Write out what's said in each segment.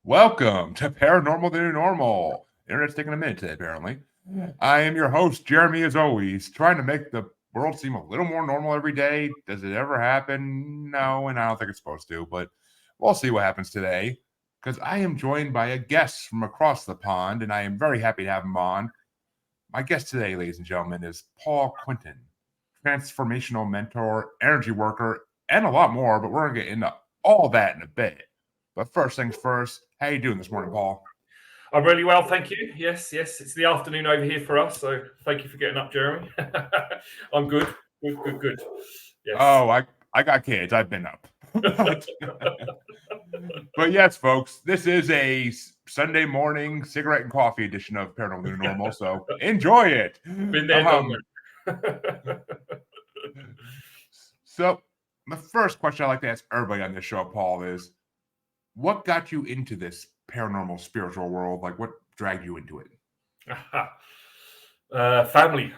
Welcome to Paranormal the New Normal. Internet's taking a minute today, apparently. I am your host, Jeremy, as always, trying to make the world seem a little more normal every day. Does it ever happen? No, and I don't think it's supposed to, but we'll see what happens today. Because I am joined by a guest from across the pond, and I am very happy to have him on. My guest today, ladies and gentlemen, is Paul Quinton, transformational mentor, energy worker, and a lot more, but we're going to get into all that in a bit. But first things first, how you doing this morning, Paul? I'm really well, thank you. Yes, it's the afternoon over here for us, so thank you for getting up, Jeremy. I'm good. Yes. Oh, I got kids. I've been up. But yes, folks, this is a Sunday morning cigarette and coffee edition of Paranormal New Normal, so enjoy it. Been there, done that. So, the first question I like to ask everybody on this show, Paul, is what got you into this paranormal spiritual world? Like, what dragged you into it? Family.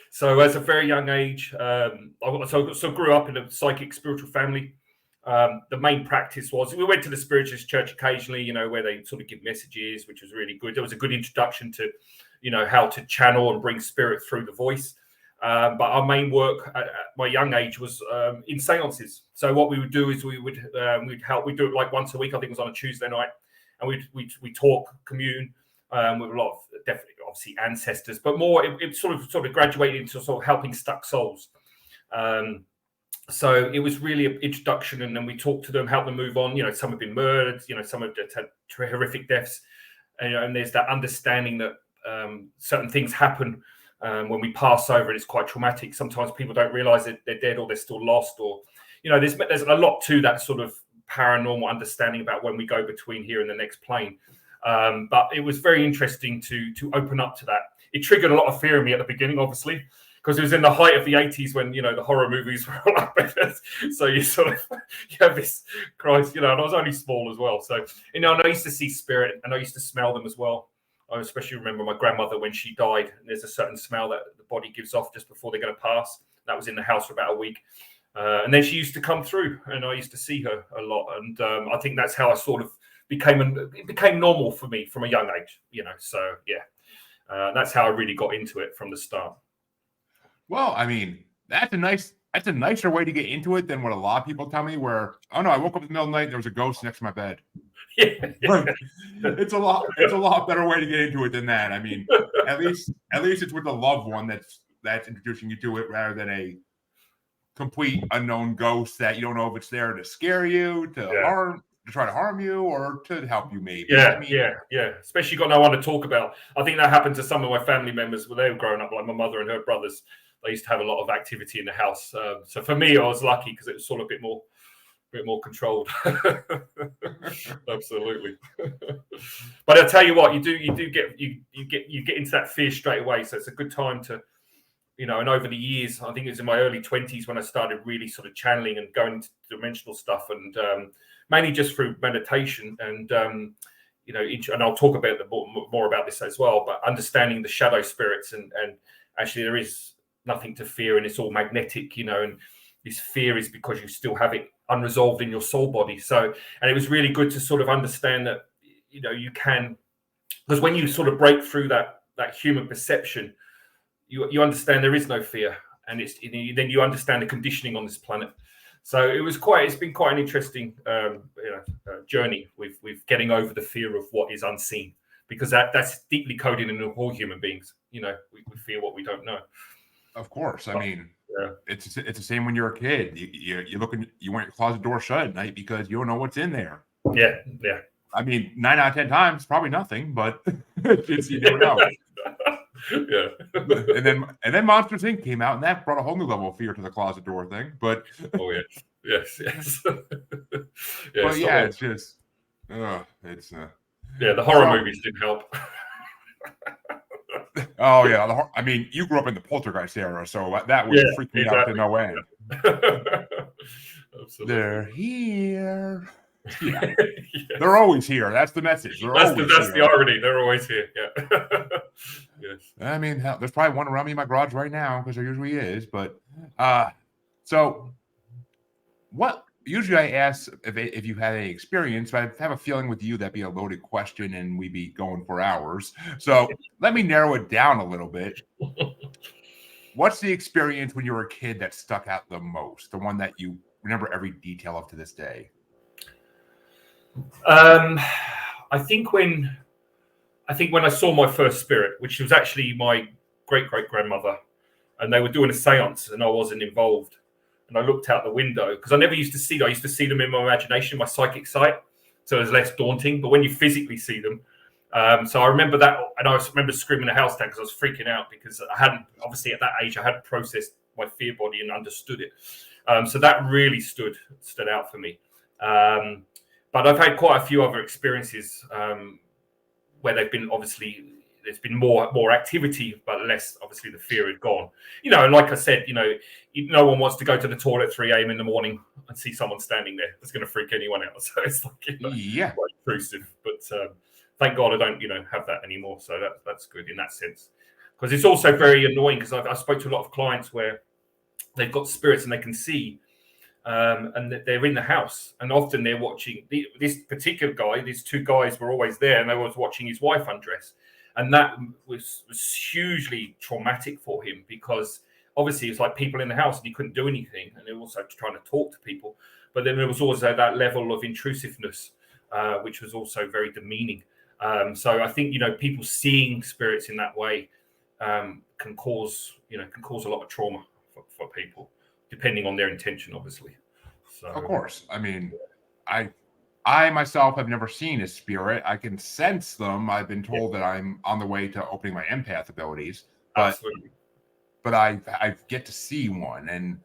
So, as a very young age, I grew up in a psychic spiritual family. The main practice was we went to the spiritualist church occasionally, where they sort of give messages, which was really good. There was a good introduction to, how to channel and bring spirit through the voice. But our main work at my young age was in seances. So what we would do is we'd do it like once a week. I think it was on a Tuesday night, and we'd talk, commune with a lot of definitely obviously ancestors, but more it sort of graduated into sort of helping stuck souls. So it was really an introduction, and then we talked to them, help them move on. Some have been murdered, some have had horrific deaths, and there's that understanding that certain things happen when we pass over, and it's quite traumatic. Sometimes people don't realize that they're dead or they're still lost, or there's a lot to that sort of paranormal understanding about when we go between here and the next plane. But it was very interesting to open up to that. It triggered a lot of fear in me at the beginning, obviously, because it was in the height of the 80s when the horror movies were all up. So you have this Christ, and I was only small as well. So and I used to see spirit, and I used to smell them as well. I especially remember my grandmother when she died. And there's a certain smell that the body gives off just before they're going to pass. That was in the house for about a week. And then she used to come through, and I used to see her a lot. And I think that's how I sort of it became normal for me from a young age, So yeah, that's how I really got into it from the start. Well, I mean, that's a nicer way to get into it than what a lot of people tell me. Where, oh no, I woke up in the middle of the night and there was a ghost next to my bed. Yeah. Like, it's a lot better way to get into it than that. I mean, at least it's with a loved one that's introducing you to it rather than a complete unknown ghost that you don't know if it's there to scare you, to try to harm you, or to help you, maybe. Yeah. Especially got no one to talk about. I think that happened to some of my family members when they were growing up, like my mother and her brothers. They used to have a lot of activity in the house. So for me, I was lucky because it was sort of a bit more controlled. Absolutely. But I'll tell you what, you get into that fear straight away. So it's a good time to, and over the years, I think it was in my early 20s when I started really sort of channeling and going into dimensional stuff, and mainly just through meditation and and I'll talk about more about this as well, but understanding the shadow spirits and actually there is nothing to fear, and it's all magnetic, and this fear is because you still have it unresolved in your soul body. So, and it was really good to sort of understand that, you can, because when you sort of break through that human perception, you understand there is no fear, and then you understand the conditioning on this planet. So it's been quite an interesting journey with getting over the fear of what is unseen, because that's deeply coded in all human beings. We fear what we don't know. Of course. I mean, it's the same when you're a kid. You want your closet door shut at night because you don't know what's in there. Yeah. I mean, 9 out of 10 times, probably nothing, but you never know. Yeah. and then Monsters Inc. came out, and that brought a whole new level of fear to the closet door thing. But yes. But yeah, it's just it's the horror movies didn't help. Oh yeah, I mean, you grew up in the Poltergeist era, so that was freaking me out to no end. Absolutely. They're here. Yeah. They're always here. That's the message. That's the irony. They're always here. Yeah. Yes. I mean, hell, there's probably one around me in my garage right now because there usually is. But so what usually I ask if you had any experience, but I have a feeling with you that'd be a loaded question and we'd be going for hours. So let me narrow it down a little bit. What's the experience when you were a kid that stuck out the most? The one that you remember every detail of to this day? I think when I saw my first spirit, which was actually my great-great-grandmother, and they were doing a seance and I wasn't involved. And I looked out the window because I never used to see them. I used to see them in my imagination, my psychic sight. So it was less daunting. But when you physically see them, so I remember that. And I remember screaming the house down because I was freaking out because I hadn't, obviously at that age, I hadn't processed my fear body and understood it. So that really stood out for me. But I've had quite a few other experiences where they've been, obviously, there's been more activity, but less, obviously, the fear had gone. And like I said, no one wants to go to the toilet at 3 a.m. in the morning and see someone standing there. It's going to freak anyone out. So it's like, Yeah, quite intrusive. But thank God I don't, have that anymore. So that's good in that sense. Because it's also very annoying because I spoke to a lot of clients where they've got spirits and they can see, and they're in the house, and often they're watching this particular guy. These two guys were always there, and they were watching his wife undress, and that was hugely traumatic for him because obviously it's like people in the house and he couldn't do anything, and they were also trying to talk to people. But then there was also that level of intrusiveness, which was also very demeaning. So I think people seeing spirits in that way can cause a lot of trauma for people, depending on their intention, obviously. So, of course. I mean, I myself have never seen a spirit. I can sense them. I've been told that I'm on the way to opening my empath abilities, but I get to see one, and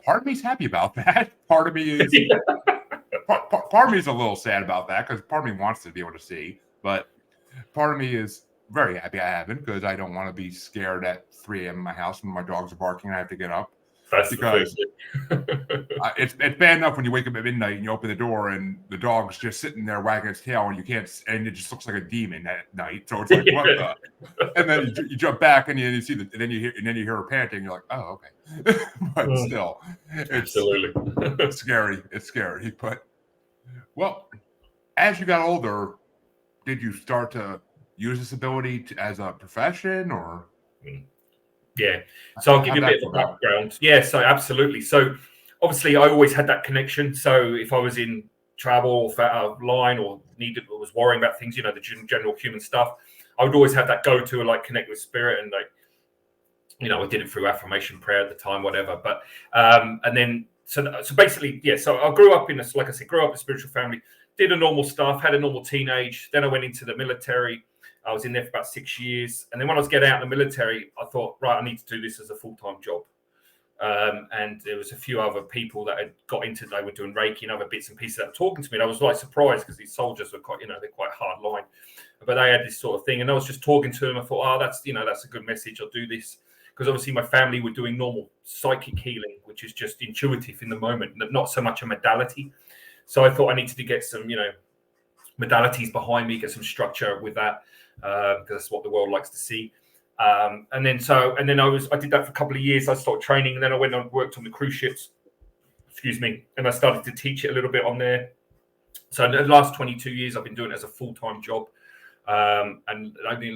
part of me's happy about that. Part of me is part of me is a little sad about that because part of me wants to be able to see, but part of me is very happy I haven't because I don't want to be scared at 3 a.m. in my house when my dogs are barking and I have to get up. That's because it's bad enough when you wake up at midnight and you open the door and the dog's just sitting there wagging its tail and you can't, and it just looks like a demon at night. So it's like, what the? And then you jump back and you see and then you hear her panting. You're like, oh, okay. But still, it's absolutely scary. It's scary. But well, as you got older, did you start to use this ability as a profession or? Yeah. So I'll give you a bit of a background. Yeah, so absolutely. So obviously I always had that connection. So if I was in trouble or out of line or was worrying about things, the general human stuff, I would always have that go-to, like connect with spirit. And I did it through affirmation prayer at the time, whatever. But, and then, so basically, yeah, so I grew up in a spiritual family, did a normal stuff, had a normal teenage. Then I went into the military. I was in there for about 6 years. And then when I was getting out of the military, I thought, right, I need to do this as a full-time job. And there was a few other people that had got into, they were doing Reiki and other bits and pieces that were talking to me. And I was like surprised because these soldiers were quite, they're quite hard line. But they had this sort of thing. And I was just talking to them. I thought, that's a good message. I'll do this. Because obviously my family were doing normal psychic healing, which is just intuitive in the moment, not so much a modality. So I thought I needed to get some, modalities behind me, get some structure with that. Because that's what the world likes to see. And then I did that for a couple of years. I started training, and then I went and worked on the cruise ships. And I started to teach it a little bit on there. So in the last 22 years, I've been doing it as a full-time job. And only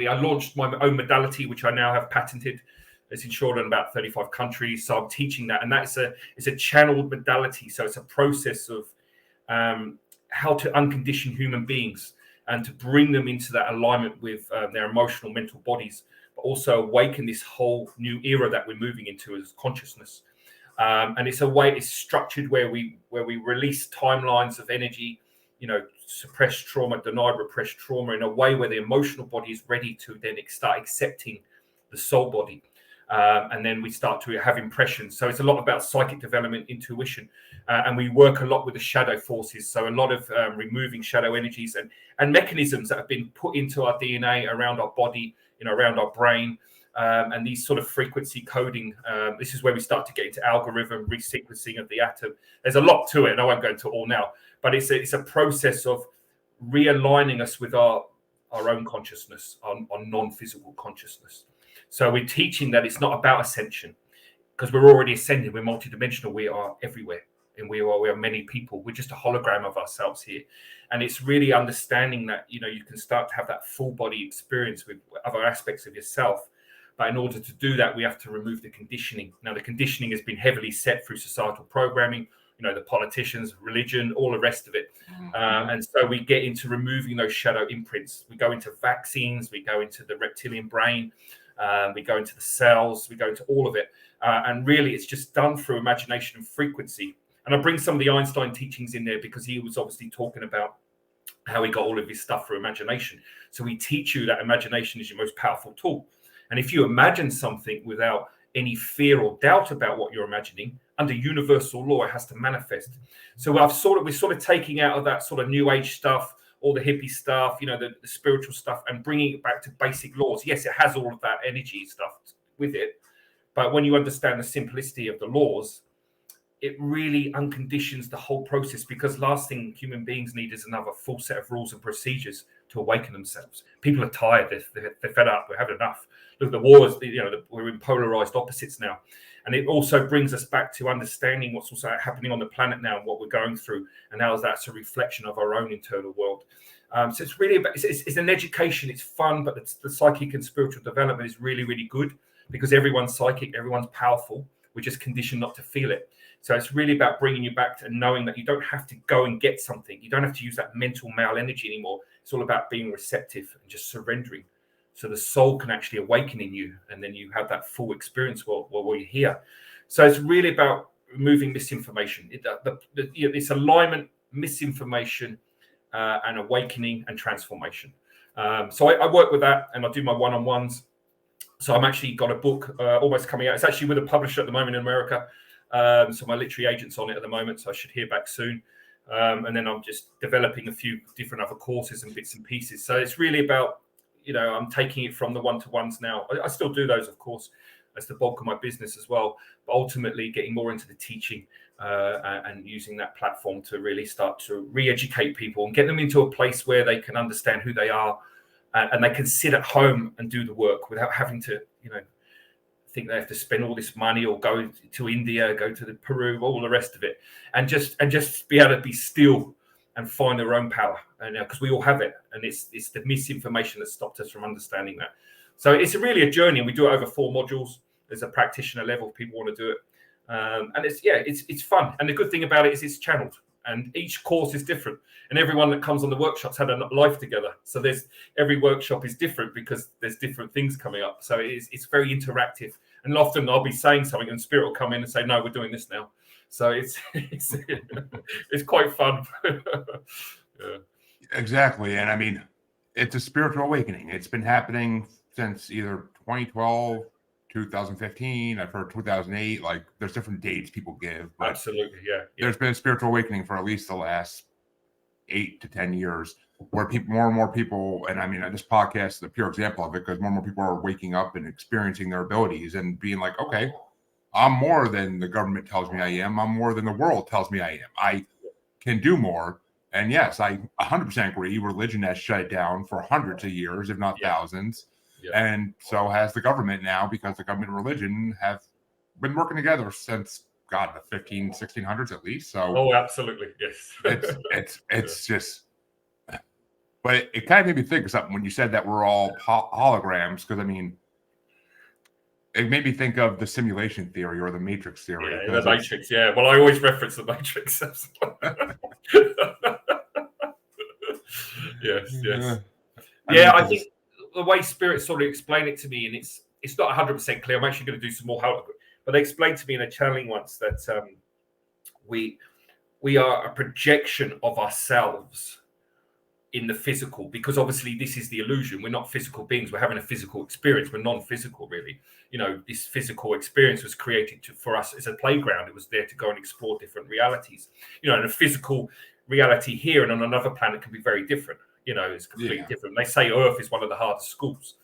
I launched my own modality, which I now have patented. It's insured in about 35 countries. So I'm teaching that, and it's a channeled modality. So it's a process of how to uncondition human beings and to bring them into that alignment with their emotional, mental bodies, but also awaken this whole new era that we're moving into as consciousness. And it's structured where we release timelines of energy, suppressed trauma, denied, repressed trauma in a way where the emotional body is ready to then start accepting the soul body. And then we start to have impressions. So it's a lot about psychic development, intuition, and we work a lot with the shadow forces. So a lot of removing shadow energies and mechanisms that have been put into our DNA around our body, around our brain, and these sort of frequency coding. This is where we start to get into algorithm resequencing of the atom. There's a lot to it, and I won't go into it all now. But it's a process of realigning us with our own consciousness, our non-physical consciousness. So we're teaching that it's not about ascension. because we're already ascended. We're multidimensional. We are everywhere, and we are many people. We're just a hologram of ourselves here, and it's really understanding that you can start to have that full body experience with other aspects of yourself. But in order to do that, we have to remove the conditioning. Now, the conditioning has been heavily set through societal programming, the politicians, religion, all the rest of it. And so we get into removing those shadow imprints. We go into vaccines, we go into the reptilian brain, we go into the cells, we go into all of it. And really, it's just done through imagination and frequency. And I bring some of the Einstein teachings in there because he was obviously talking about how he got all of his stuff through imagination. So we teach you that imagination is your most powerful tool. And if you imagine something without any fear or doubt about what you're imagining, under universal law, it has to manifest. So we're sort of taking out of that sort of new age stuff, all the hippie stuff, the spiritual stuff, and bringing it back to basic laws. Yes, it has all of that energy stuff with it. But when you understand the simplicity of the laws, it really unconditions the whole process, because last thing human beings need is another full set of rules and procedures to awaken themselves. People are tired. They're fed up. We're having enough. Look, the wars, we're in polarized opposites now. And it also brings us back to understanding what's also happening on the planet now and what we're going through, and how that's a reflection of our own internal world. So it's really about, it's an education. It's fun, but the psychic and spiritual development is really, really good, because everyone's psychic, everyone's powerful. We're just conditioned not to feel it. So it's really about bringing you back to knowing that you don't have to go and get something. You don't have to use that mental male energy anymore. It's all about being receptive and just surrendering, so the soul can actually awaken in you, and then you have that full experience while you're here. So it's really about removing misinformation. It's alignment, misinformation, and awakening and transformation. So I work with that, and I do my one-on-ones. So I'm actually got a book almost coming out. It's actually with a publisher at the moment in America. So my literary agent's on it at the moment, so I should hear back soon. And then I'm just developing a few different other courses and bits and pieces. So it's really about, I'm taking it from the one-to-ones now. I still do those, of course, as the bulk of my business as well, but ultimately getting more into the teaching and using that platform to really start to re-educate people and get them into a place where they can understand who they are, and they can sit at home and do the work without having to, think they have to spend all this money or go to India, go to Peru, all the rest of it, and just be able to be still and find their own power. And because we all have it, and it's the misinformation that stopped us from understanding that. So it's really a journey, and we do it over 4 modules. There's a practitioner level if people want to do it, and it's fun. And the good thing about it is it's channeled, and each course is different, and everyone that comes on the workshops had a life together. So every workshop is different because there's different things coming up. So it's very interactive. And often I'll be saying something and Spirit will come in and say, no, we're doing this now. So it's quite fun. Yeah. Exactly. And I mean, it's a spiritual awakening. It's been happening since either 2012, 2015. I've heard 2008. Like, there's different dates people give. But absolutely, yeah. There's been a spiritual awakening for at least the last 8 to 10 years, where more and more people, and I mean, this podcast is a pure example of it, because more and more people are waking up and experiencing their abilities and being like, okay, I'm more than the government tells me I am. I'm more than the world tells me I am. I can do more. And yes, I 100% agree. Religion has shut it down for hundreds of years, if not thousands. Yeah. And so has the government now, because the government and religion have been working together since, God, the 1600s at least. So, absolutely, yes. It's just, but it kind of made me think of something when you said that we're all holograms, because I mean, it made me think of the simulation theory or the matrix theory. Yeah, the matrix. Yeah. Well, I always reference the matrix. Yes. I think the way Spirit sort of explained it to me, and it's not 100% clear. I'm actually going to do some more help, but they explained to me in a channeling once that we are a projection of ourselves in the physical, because obviously this is the illusion. We're not physical beings. We're having a physical experience. We're non-physical, really. This physical experience was created for us as a playground. It was there to go and explore different realities. And a physical reality here and on another planet can be very different. It's completely different. They say Earth is one of the hardest schools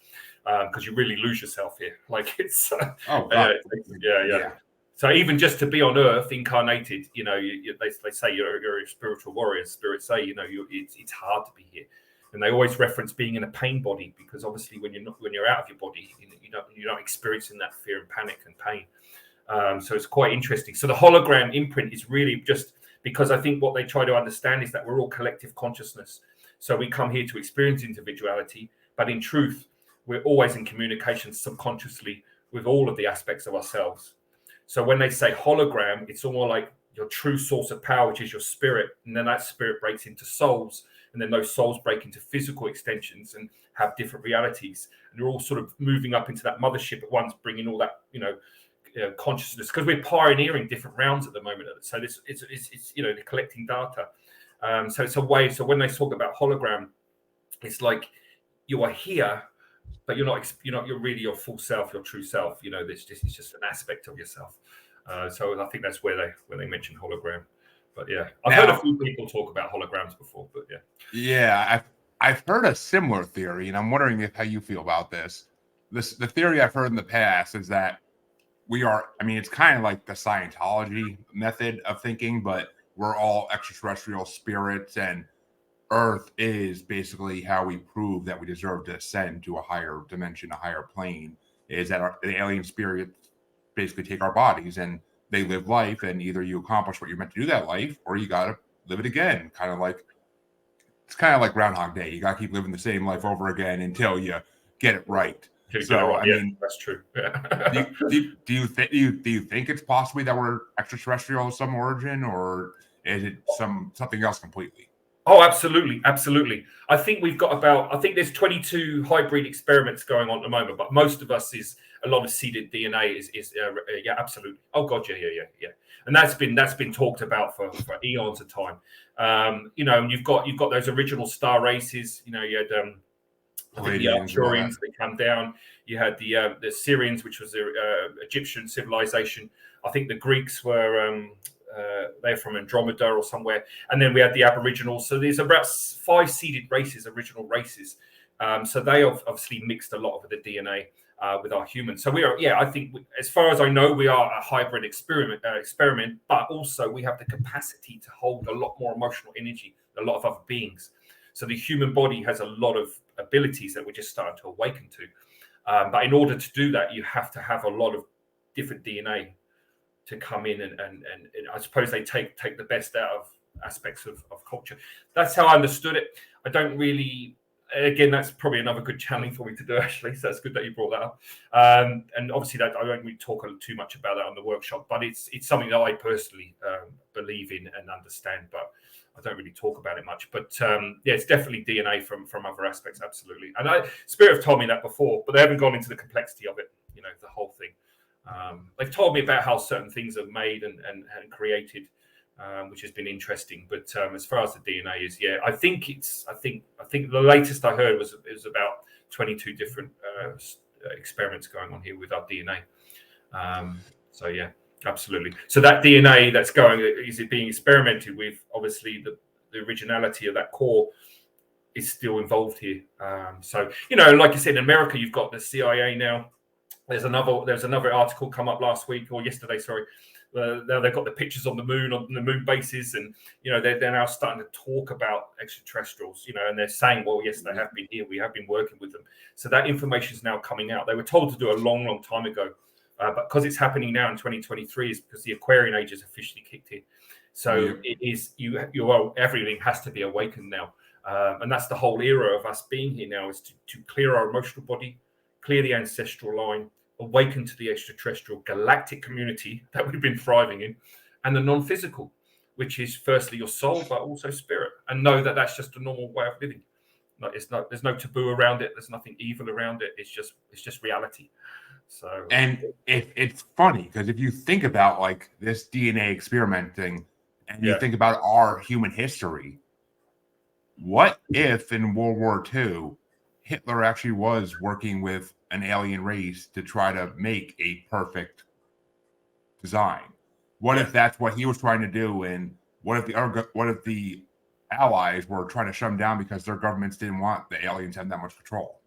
because you really lose yourself here. Like it's yeah. So even just to be on Earth, incarnated, they say you're a spiritual warrior. Spirits say, it's hard to be here, and they always reference being in a pain body, because obviously when you're out of your body, you're not experiencing that fear and panic and pain. So it's quite interesting. So the hologram imprint is really just because I think what they try to understand is that we're all collective consciousness. So we come here to experience individuality, but in truth, we're always in communication subconsciously with all of the aspects of ourselves. So when they say hologram, it's almost like your true source of power, which is your spirit. And then that spirit breaks into souls. And then those souls break into physical extensions and have different realities. And they're all sort of moving up into that mothership at once, bringing all that, consciousness, because we're pioneering different realms at the moment. So it's they're collecting data. So it's a way. So when they talk about hologram, it's like you are here, but you're really your full self, your true self. This is just an aspect of yourself. So I think that's where they mention hologram. But yeah, I've heard a few people talk about holograms before. But yeah, I've heard a similar theory, and I'm wondering how you feel about this. The theory I've heard in the past is that it's kind of like the Scientology method of thinking, but we're all extraterrestrial spirits, and Earth is basically how we prove that we deserve to ascend to a higher dimension, a higher plane, is that the alien spirits basically take our bodies and they live life, and either you accomplish what you're meant to do that life, or you got to live it again. It's kind of like Groundhog Day. You got to keep living the same life over again until you get it right. That's true. do you think it's possibly that we're extraterrestrial of some origin, or is it something else completely? Oh, absolutely. I think there's 22 hybrid experiments going on at the moment, but most of us is a lot of seeded DNA is absolutely. Oh God, yeah. And that's been talked about for eons of time. You've got those original star races. You had I think the Arcturians, they come down. You had the Syrians, which was the Egyptian civilization. I think the Greeks were they're from Andromeda or somewhere, and then we had the Aboriginals. So there's about 5 seeded races, original races. So they obviously mixed a lot of the DNA with our humans. So we are, I think, as far as I know, we are a hybrid experiment. But also we have the capacity to hold a lot more emotional energy than a lot of other beings. So the human body has a lot of abilities that we're just starting to awaken to. But in order to do that, you have to have a lot of different DNA to come in, and I suppose they take the best out of aspects of culture. That's how I understood it. I don't really, again, that's probably another good challenge for me to do, actually. So that's good that you brought that up. And obviously that I don't really talk too much about that on the workshop, but it's something that I personally believe in and understand, but I don't really talk about it much. But it's definitely DNA from other aspects, absolutely. And Spirit have told me that before, but they haven't gone into the complexity of it, the whole thing. They've told me about how certain things are made and created, which has been interesting. But as far as the DNA is, I think the latest I heard was about 22 different experiments going on here with our DNA. So yeah, absolutely. So that DNA that's is it being experimented with? Obviously, the originality of that core is still involved here. So like I said, in America, you've got the CIA now. There's another article come up last week or yesterday, sorry. Now they've got the pictures on the moon bases, and they're now starting to talk about extraterrestrials, and they're saying, well, yes, they have been here, we have been working with them. So that information is now coming out. They were told to do a long time ago, but because it's happening now in 2023 is because the Aquarian age has officially kicked in. So it is everything has to be awakened now, and that's the whole era of us being here now, is to clear our emotional body, clear the ancestral line, awaken to the extraterrestrial galactic community that we've been thriving in, and the non-physical, which is firstly your soul, but also spirit, and know that that's just a normal way of living. There's no taboo around it. There's nothing evil around it. It's just reality. So, and it's funny because if you think about like this DNA experimenting, and you think about our human history, what if in World War II Hitler actually was working with an alien race to try to make a perfect design? What if that's what he was trying to do? And what if the Allies were trying to shut him down because their governments didn't want the aliens to have that much control?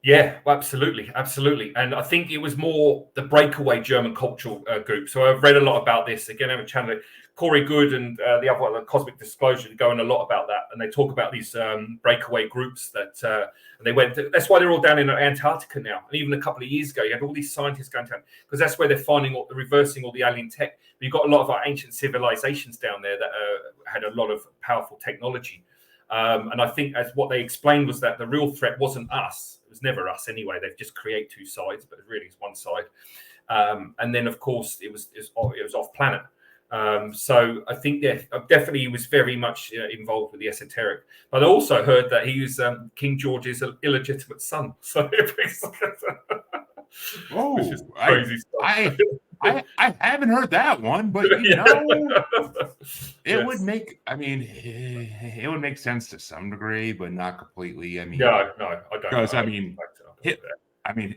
Yeah, well, absolutely, absolutely. And I think it was more the breakaway German cultural group. So I've read a lot about this. Again, I have a channel, Corey Good and the other one, the Cosmic Disclosure, going a lot about that. And they talk about these breakaway groups that and they went. That's why they're all down in Antarctica now. And even a couple of years ago, you had all these scientists going down because that's where they're finding reversing all the alien tech. But you've got a lot of our ancient civilizations down there that had a lot of powerful technology. And I think as what they explained was that the real threat wasn't us. It was never us anyway. They've just create two sides, but really it's one side. And then of course it was off planet. So I think definitely he was very much involved with the esoteric. But I also heard that he was King George's illegitimate son. So Oh, crazy stuff. I haven't heard that one, but it would make. I mean, it would make sense to some degree, but not completely. I mean, no, I don't. Because I mean,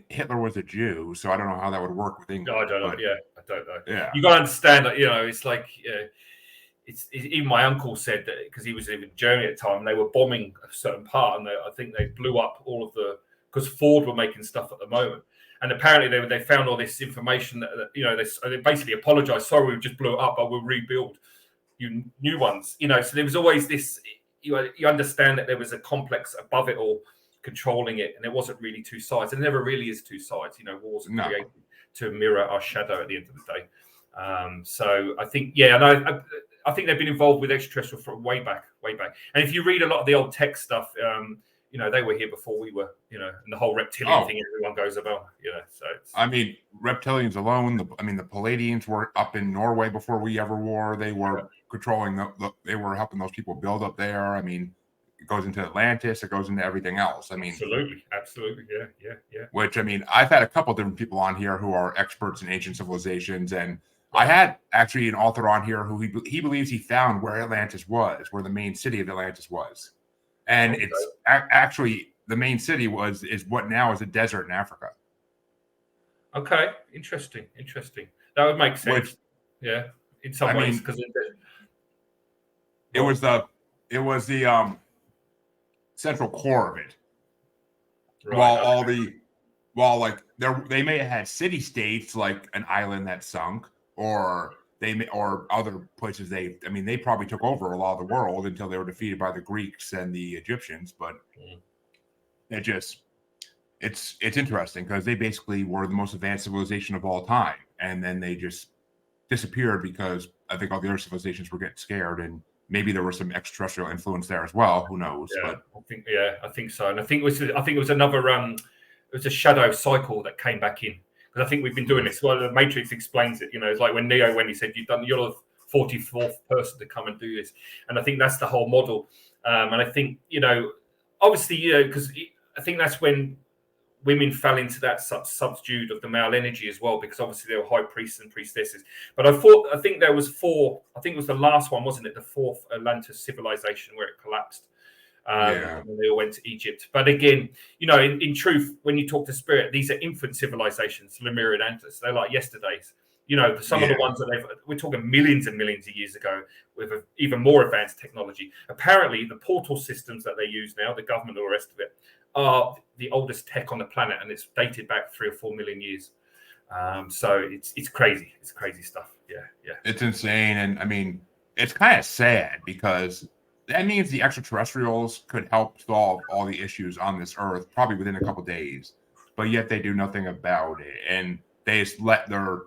Hitler was a Jew, so I don't know how that would work with England. No, I don't know. Yeah, I don't know. Yeah, you got to understand that. It's like even my uncle said that because he was in Germany at the time, they were bombing a certain part, and I think they blew up all of because Ford were making stuff at the moment. And apparently they found all this information that they basically apologized. Sorry, we just blew it up, but we'll rebuild new ones. So there was always this. You understand that there was a complex above it all, controlling it, and it wasn't really two sides. There never really is two sides. Wars are created to mirror our shadow at the end of the day. So I think, and I think they've been involved with extraterrestrial from way back. And if you read a lot of the old tech stuff, they were here before we were, and the whole reptilian thing everyone goes about, So I mean, reptilians alone. The Palladians were up in Norway before we ever were. They were controlling they were helping those people build up there. I mean, it goes into Atlantis. It goes into everything else. I mean, absolutely, yeah. Which I mean, I've had a couple different people on here who are experts in ancient civilizations, and I had actually an author on here who he believes he found where Atlantis was, where the main city of Atlantis was. And it's actually the main city is what now is a desert in Africa. Okay, interesting. That would make sense. In some ways, because it was the central core of it. Right, while they may have had city states like an island that sunk, or other places they probably took over a lot of the world until they were defeated by the Greeks and the Egyptians. But it's interesting because they basically were the most advanced civilization of all time, and then they just disappeared because I think all the other civilizations were getting scared, and maybe there was some extraterrestrial influence there as well. Who knows? But I think so, and I think it was another it was a shadow cycle that came back in. Because I think we've been doing this. Well, the Matrix explains it. It's like when Neo, he said, you're the 44th person to come and do this. And I think that's the whole model. And I think, obviously, because I think that's when women fell into that subdued of the male energy as well, because obviously they were high priests and priestesses. But I think there was four. I think it was the last one, wasn't it? The fourth Atlantis civilization where it collapsed. And they all went to Egypt. But again, in truth, when you talk to spirit, these are infant civilizations, Lemur and Atlantis. They're like yesterday's. Some of the ones that we're talking millions and millions of years ago with even more advanced technology. Apparently, the portal systems that they use now, the government and the rest of it, are the oldest tech on the planet, and it's dated back 3 or 4 million years. So it's crazy. It's crazy stuff. Yeah. It's insane, and I mean, it's kind of sad because that means the extraterrestrials could help solve all the issues on this Earth probably within a couple days, but yet they do nothing about it, and they just let their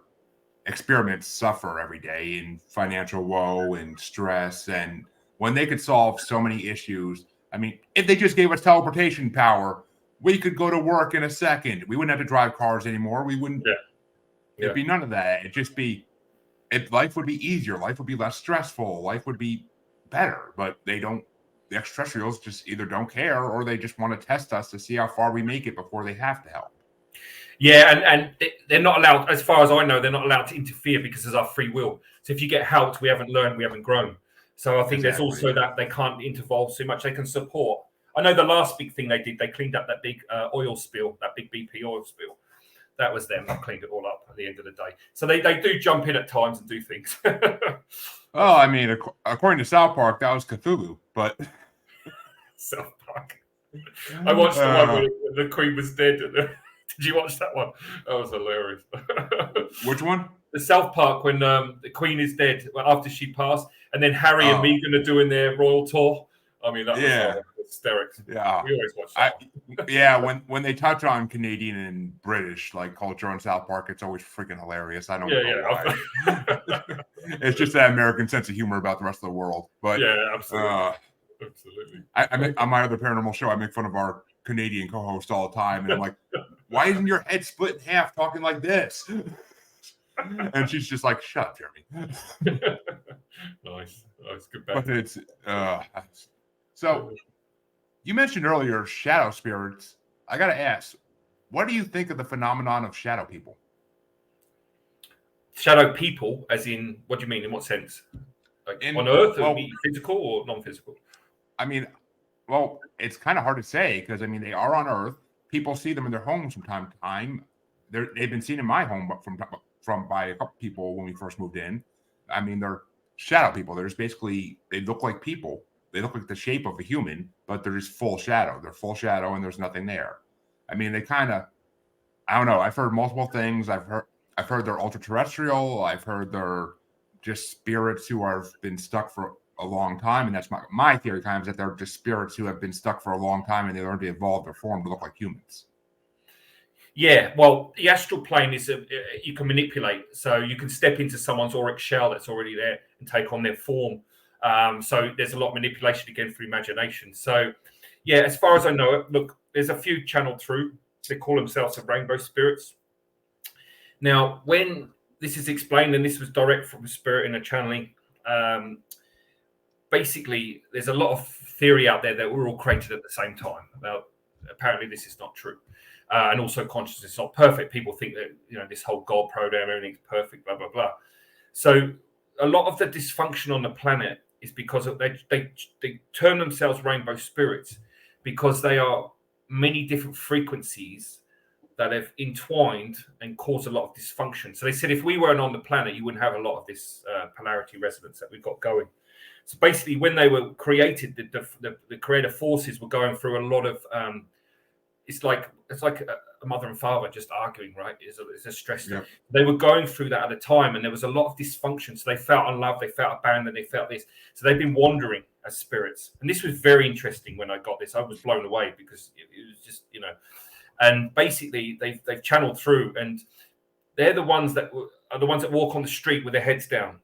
experiments suffer every day in financial woe and stress. And when they could solve so many issues, I mean, if they just gave us teleportation power, we could go to work in a second. We wouldn't have to drive cars anymore. We wouldn't. It'd be none of that. It'd just be. Life would be easier. Life would be less stressful. Life would be better, but they don't. The extraterrestrials just either don't care or they just want to test us to see how far we make it before they have to help. Yeah, and they're not allowed, as far as I know, they're not allowed to interfere because it's our free will. So if you get helped, we haven't learned, we haven't grown. So I think there's also that they can't intervolve so much. They can support. I know the last big thing they did, they cleaned up that big oil spill, that big BP oil spill. That was them that cleaned it all up at the end of the day. So they do jump in at times and do things. Well, I mean, according to South Park, that was Cthulhu, but South Park. I watched the one where the Queen was dead. Did you watch that one? That was hilarious. Which one? The South Park, when the Queen is dead after she passed, and then Harry and Meghan are doing their royal tour. I mean, that was hysterics. Yeah, we always watch that. Yeah, when they touch on Canadian and British like culture on South Park, it's always freaking hilarious. I don't know why. It's just that American sense of humor about the rest of the world. But yeah, absolutely. Absolutely. I make on my other paranormal show, I make fun of our Canadian co-host all the time, and I'm like, "Why isn't your head split in half, talking like this?" And she's just like, "Shut up, Jeremy." Nice, good. But it's so. You mentioned earlier shadow spirits. I got to ask, what do you think of the phenomenon of shadow people? Shadow people, as in, what do you mean? In what sense? Like on Earth, physical or non-physical? I mean, well, it's kind of hard to say because I mean they are on Earth. People see them in their homes from time to time. They've been seen in my home from by a couple people when we first moved in. I mean, they're shadow people. They're just basically they look like people. They look like the shape of a human, but they're just full shadow. They're full shadow, and there's nothing there. I mean, they kind of, I don't know. I've heard multiple things. I've heard they're ultra-terrestrial. I've heard they're just spirits who have been stuck for a long time, and that's my theory. Kind of is that they're just spirits who have been stuck for a long time, and they learn to evolve their form to look like humans. Yeah, well, the astral plane is you can manipulate, so you can step into someone's auric shell that's already there and take on their form. So there's a lot of manipulation again through imagination. So, yeah, as far as I know it, look, there's a few channeled through. They call themselves the rainbow spirits. Now, when this is explained, and this was direct from a spirit in a channeling, basically, there's a lot of theory out there that we're all created at the same time. Now, apparently, this is not true. And also, consciousness is not perfect. People think that, this whole God program, everything's perfect, blah, blah, blah. So a lot of the dysfunction on the planet is because they term themselves rainbow spirits because they are many different frequencies that have entwined and caused a lot of dysfunction. So they said if we weren't on the planet, you wouldn't have a lot of this polarity resonance that we've got going. So basically, when they were created, the creative forces were going through a lot of it's like a mother and father just arguing, right? It's a stress thing. They were going through that at the time, and there was a lot of dysfunction. So they felt unloved, they felt abandoned, they felt this. So they've been wandering as spirits. And this was very interesting when I got this. I was blown away because it was just, and basically they've channeled through, and they're the ones that walk on the street with their heads down.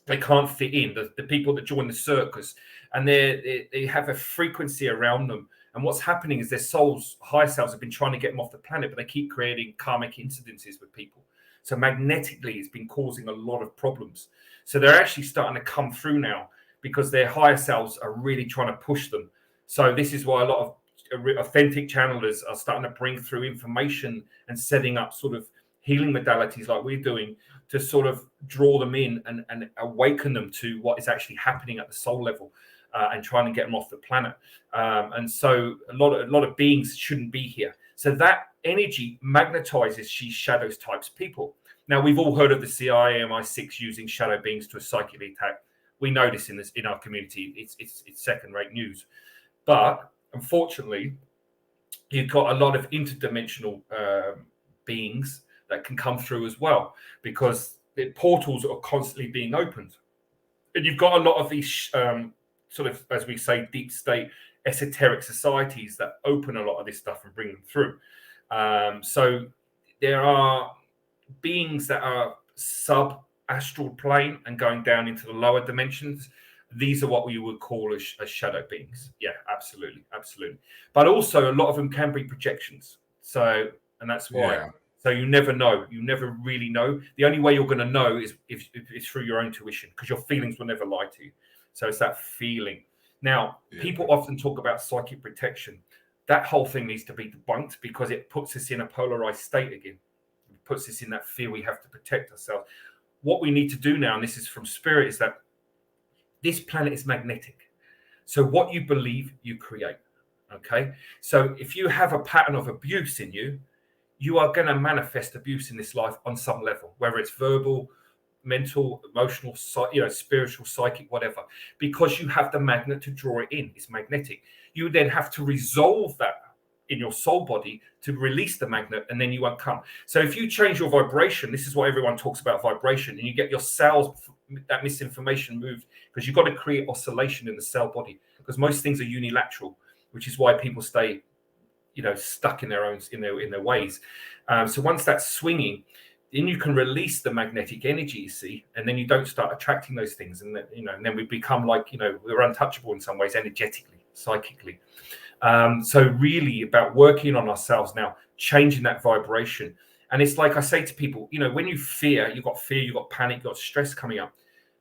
They can't fit in. The people that join the circus, and they have a frequency around them. And what's happening is their souls, higher selves, have been trying to get them off the planet, but they keep creating karmic incidences with people. So magnetically, it's been causing a lot of problems. So they're actually starting to come through now because their higher selves are really trying to push them. So this is why a lot of authentic channelers are starting to bring through information and setting up sort of healing modalities like we're doing to sort of draw them in and awaken them to what is actually happening at the soul level. And trying to get them off the planet, and so a lot of beings shouldn't be here. So that energy magnetizes these shadows types people. Now we've all heard of the CIA MI6 using shadow beings to a psychic attack. We know this in our community. It's second-rate news, but unfortunately, you've got a lot of interdimensional beings that can come through as well because the portals are constantly being opened, and you've got a lot of these. Sort of, as we say, deep state esoteric societies that open a lot of this stuff and bring them through. So there are beings that are sub-astral plane and going down into the lower dimensions. These are what we would call as shadow beings. Yeah, absolutely. But also a lot of them can be projections. So, and that's why. Yeah. So you never know. You never really know. The only way you're going to know is if it's through your own tuition because your feelings will never lie to you. So it's that feeling. Now, people often talk about psychic protection. That whole thing needs to be debunked because it puts us in a polarized state again. It puts us in that fear we have to protect ourselves. What we need to do now, and this is from spirit, is that this planet is magnetic. So what you believe, you create. Okay? So if you have a pattern of abuse in you, you are going to manifest abuse in this life on some level, whether it's verbal, mental, emotional, spiritual, psychic, whatever, because you have the magnet to draw it in. It's magnetic. You then have to resolve that in your soul body to release the magnet, and then you won't come. So if you change your vibration, this is what everyone talks about, vibration, and you get your cells, that misinformation moved, because you've got to create oscillation in the cell body, because most things are unilateral, which is why people stay, stuck in their ways. So once that's swinging, then you can release the magnetic energy, you see, and then you don't start attracting those things, and then, and then we become like, we're untouchable in some ways, energetically, psychically. So really about working on ourselves now, changing that vibration. And it's like I say to people, when you fear, you've got panic, you've got stress coming up.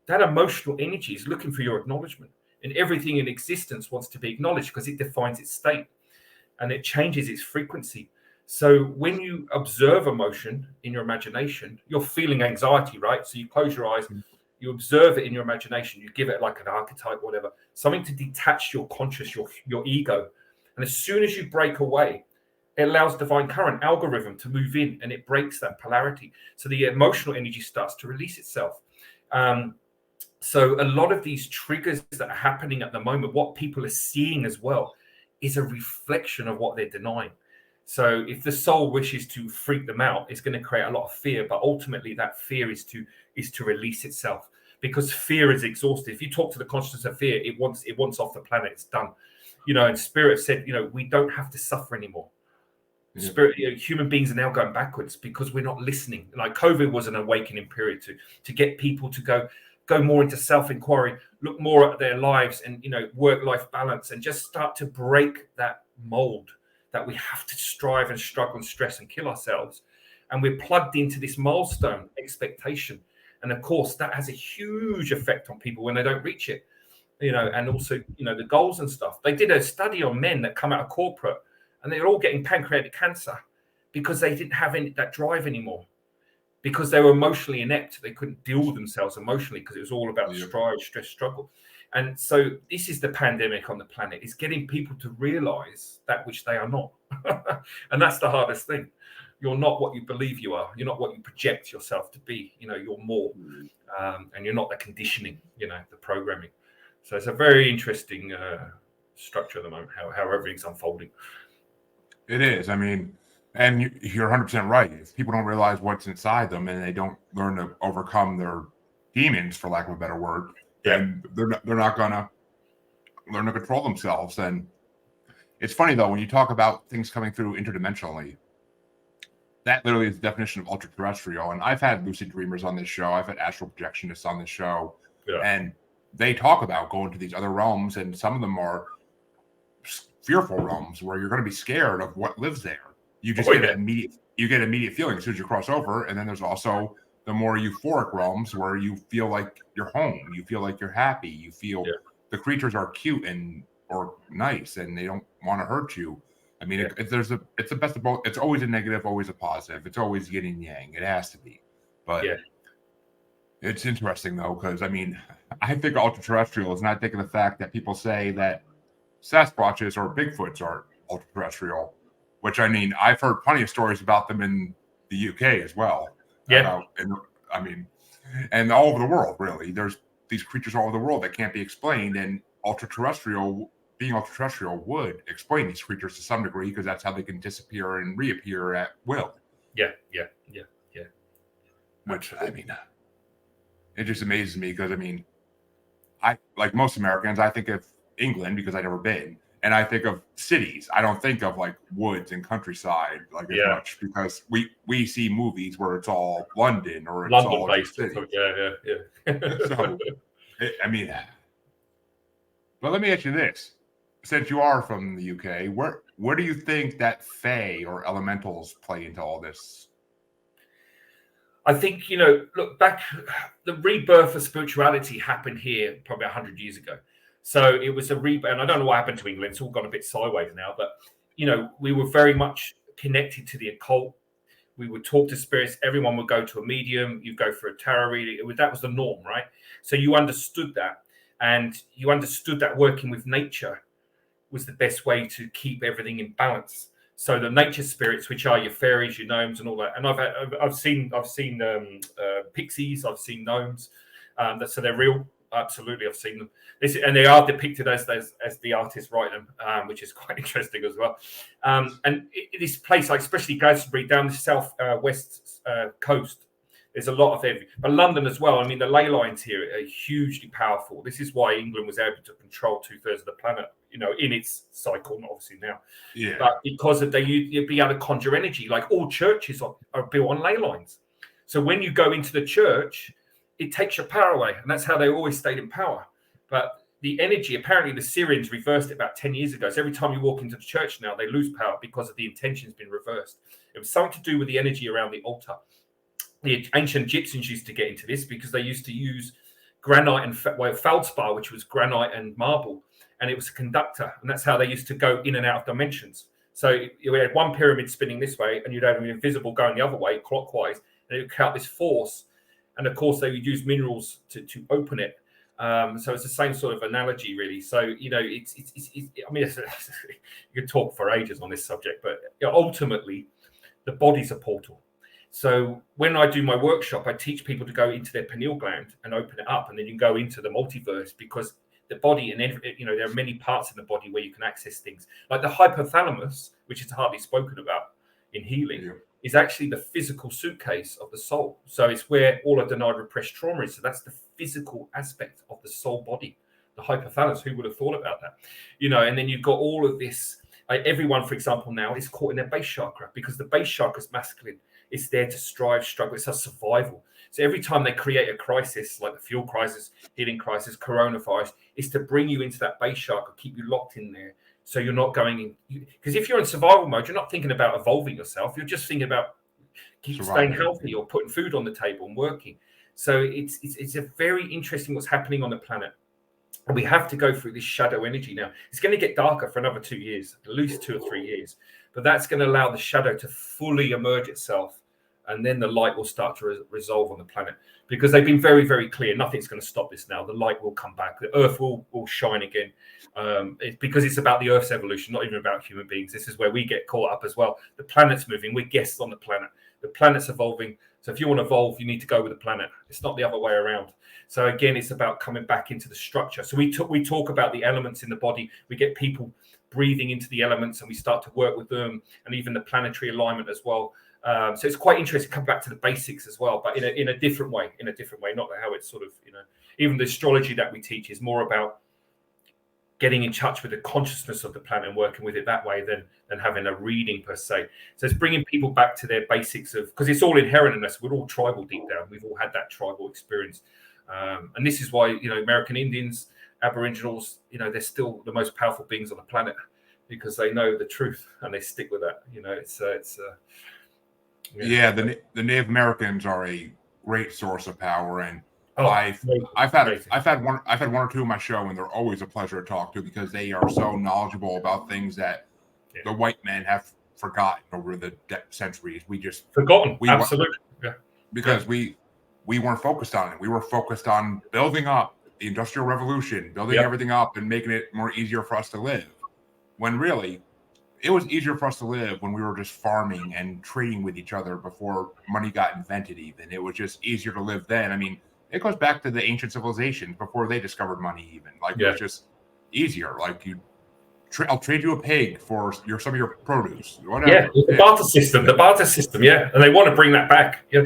That emotional energy is looking for your acknowledgement, and everything in existence wants to be acknowledged because it defines its state and it changes its frequency. So when you observe emotion in your imagination, you're feeling anxiety, right? So you close your eyes, you observe it in your imagination, you give it like an archetype, whatever, something to detach your conscious, your ego. And as soon as you break away, it allows divine current algorithm to move in, and it breaks that polarity. So the emotional energy starts to release itself. So a lot of these triggers that are happening at the moment, what people are seeing as well, is a reflection of what they're denying. So if the soul wishes to freak them out, it's going to create a lot of fear. But ultimately, that fear is to release itself, because fear is exhausted. If you talk to the consciousness of fear, it wants off the planet. It's done. And Spirit said, we don't have to suffer anymore. Yeah. Spirit, human beings are now going backwards because we're not listening. Like COVID was an awakening period to get people to go more into self-inquiry, look more at their lives and, work-life balance, and just start to break that mold that we have to strive and struggle and stress and kill ourselves. And we're plugged into this milestone expectation. And of course, that has a huge effect on people when they don't reach it, and also, the goals and stuff. They did a study on men that come out of corporate, and they're all getting pancreatic cancer because they didn't have that drive anymore, because they were emotionally inept. They couldn't deal with themselves emotionally because it was all about strive, stress, struggle. And so this is the pandemic on the planet, is getting people to realize that which they are not. And that's the hardest thing. You're not what you believe you are. You're not what you project yourself to be. You're more. And you're not the conditioning, the programming. So it's a very interesting structure at the moment, how everything's unfolding. It is. I mean, and you're 100% right. If people don't realize what's inside them and they don't learn to overcome their demons, for lack of a better word, then they're not gonna learn to control themselves. And it's funny though, when you talk about things coming through interdimensionally, that literally is the definition of ultra-terrestrial. And I've had lucid dreamers on this show. I've had astral projectionists on this show, and they talk about going to these other realms, and some of them are fearful realms where you're going to be scared of what lives there. You just get immediate feeling as soon as you cross over. And then there's also the more euphoric realms where you feel like you're home. You feel like you're happy. You feel the creatures are cute or nice, and they don't want to hurt you. I mean, it's the best of both. It's always a negative, always a positive. It's always yin and yang. It has to be. But it's interesting though, because I mean, I think ultra-terrestrial is not taking the fact that people say that Sasquatches or Bigfoots are ultra-terrestrial, which, I mean, I've heard plenty of stories about them in the UK as well. And all over the world, really. There's these creatures all over the world that can't be explained, and being ultra-terrestrial would explain these creatures to some degree, because that's how they can disappear and reappear at will. Yeah. Which, I mean, it just amazes me, because, I mean, I, like most Americans, I think of England because I've never been, and I think of cities. I don't think of like woods and countryside as much, because we see movies where it's all London or it's London all based. city. So I mean, but let me ask you this: since you are from the UK, where do you think that Fae or elementals play into all this? I think, look back, the rebirth of spirituality happened here probably 100 years ago. So it was a rebirth, and I don't know what happened to England. It's all gone a bit sideways now, but, we were very much connected to the occult. We would talk to spirits. Everyone would go to a medium. You go for a tarot reading. That was the norm, right? So you understood that, and you understood that working with nature was the best way to keep everything in balance. So the nature spirits, which are your fairies, your gnomes, and all that. And I've seen pixies, I've seen gnomes. So they're real. Absolutely, I've seen them. And they are depicted as the artists write them, which is quite interesting as well. And this place, like especially Glastonbury, down the south west coast, there's a lot of them. But London as well. I mean, the ley lines here are hugely powerful. This is why England was able to control 2/3 of the planet, in its cycle, not obviously now. Yeah. But because of you'd be able to conjure energy. Like all churches are built on ley lines. So when you go into the church, it takes your power away, and that's how they always stayed in power. But the energy, apparently the Syrians reversed it about 10 years ago. So every time you walk into the church now, they lose power because of the intention's been reversed. It was something to do with the energy around the altar. The ancient Egyptians used to get into this because they used to use granite and feldspar, which was granite and marble, and it was a conductor, and that's how they used to go in and out of dimensions. So you had one pyramid spinning this way, and you'd have an invisible going the other way, clockwise, and it would create this force. And of course, they would use minerals to open it. So it's the same sort of analogy, really. So it's I mean, you could talk for ages on this subject, but ultimately, the body's a portal. So when I do my workshop, I teach people to go into their pineal gland and open it up, and then you can go into the multiverse, because the body, and there are many parts in the body where you can access things. Like the hypothalamus, which is hardly spoken about in healing, is actually the physical suitcase of the soul. So it's where all of denied repressed trauma is. So that's the physical aspect of the soul body, the hypothalamus. Who would have thought about that? And then you've got all of this. Everyone, for example, now is caught in their base chakra, because the base chakra is masculine. It's there to strive, struggle. It's a survival. So every time they create a crisis, like the fuel crisis, healing crisis, coronavirus, it's to bring you into that base chakra, keep you locked in there. So you're not going in, because if you're in survival mode, you're not thinking about evolving yourself. You're just thinking about staying healthy or putting food on the table and working. So it's a very interesting what's happening on the planet. And we have to go through this shadow energy now. It's going to get darker for another 2 years, at least 2 or 3 years. But that's going to allow the shadow to fully emerge itself. And then the light will start to resolve on the planet, because they've been very, very clear. Nothing's going to stop this now. The light will come back. The earth will shine again. Because it's about the earth's evolution, not even about human beings. This is where we get caught up as well. The planet's moving. We're guests on the planet. The planet's evolving. So if you want to evolve, you need to go with the planet. It's not the other way around. So again, it's about coming back into the structure. So we talk about the elements in the body. We get people breathing into the elements, and we start to work with them, and even the planetary alignment as well. So it's quite interesting. Come back to the basics as well, but in a different way. Not how it's sort of, even the astrology that we teach is more about getting in touch with the consciousness of the planet and working with it that way than having a reading per se. So it's bringing people back to their basics because it's all inherent in us. We're all tribal deep down. We've all had that tribal experience. And this is why, American Indians, Aboriginals, they're still the most powerful beings on the planet, because they know the truth and they stick with that. The Native Americans are a great source of power, and I've had one or two on my show, and they're always a pleasure to talk to, because they are so knowledgeable about things that the white men have forgotten over the centuries. We just forgotten, absolutely, because we weren't focused on it. We were focused on building up the Industrial Revolution, building everything up, and making it more easier for us to live. When really, it was easier for us to live when we were just farming and trading with each other before money got invented. Even it was just easier to live then. I mean, it goes back to the ancient civilizations before they discovered money. Even it was just easier. Like I'll trade you a pig for some of your produce. Whatever. Yeah, the barter system. Yeah, and they want to bring that back. They're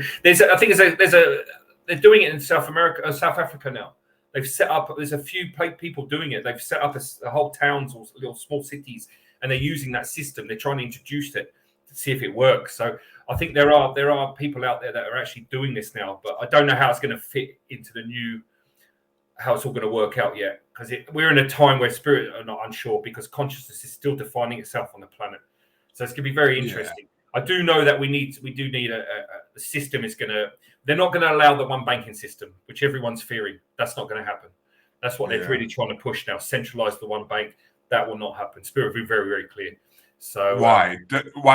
doing it in South America, South Africa now. They've set up. There's a few people doing it. They've set up a whole towns or little small cities, and they're using that system. They're trying to introduce it to see if it works. So I think there are people out there that are actually doing this now, but I don't know how it's going to fit into the new, how it's all going to work out yet, because we're in a time where spirit are not unsure, because consciousness is still defining itself on the planet. So it's going to be very interesting. I do know that we do need the system is going to. They're not going to allow the one banking system, which everyone's fearing. That's not going to happen. That's what they're really trying to push now. Centralize the one bank. That will not happen. Spirit will be very, very clear. So why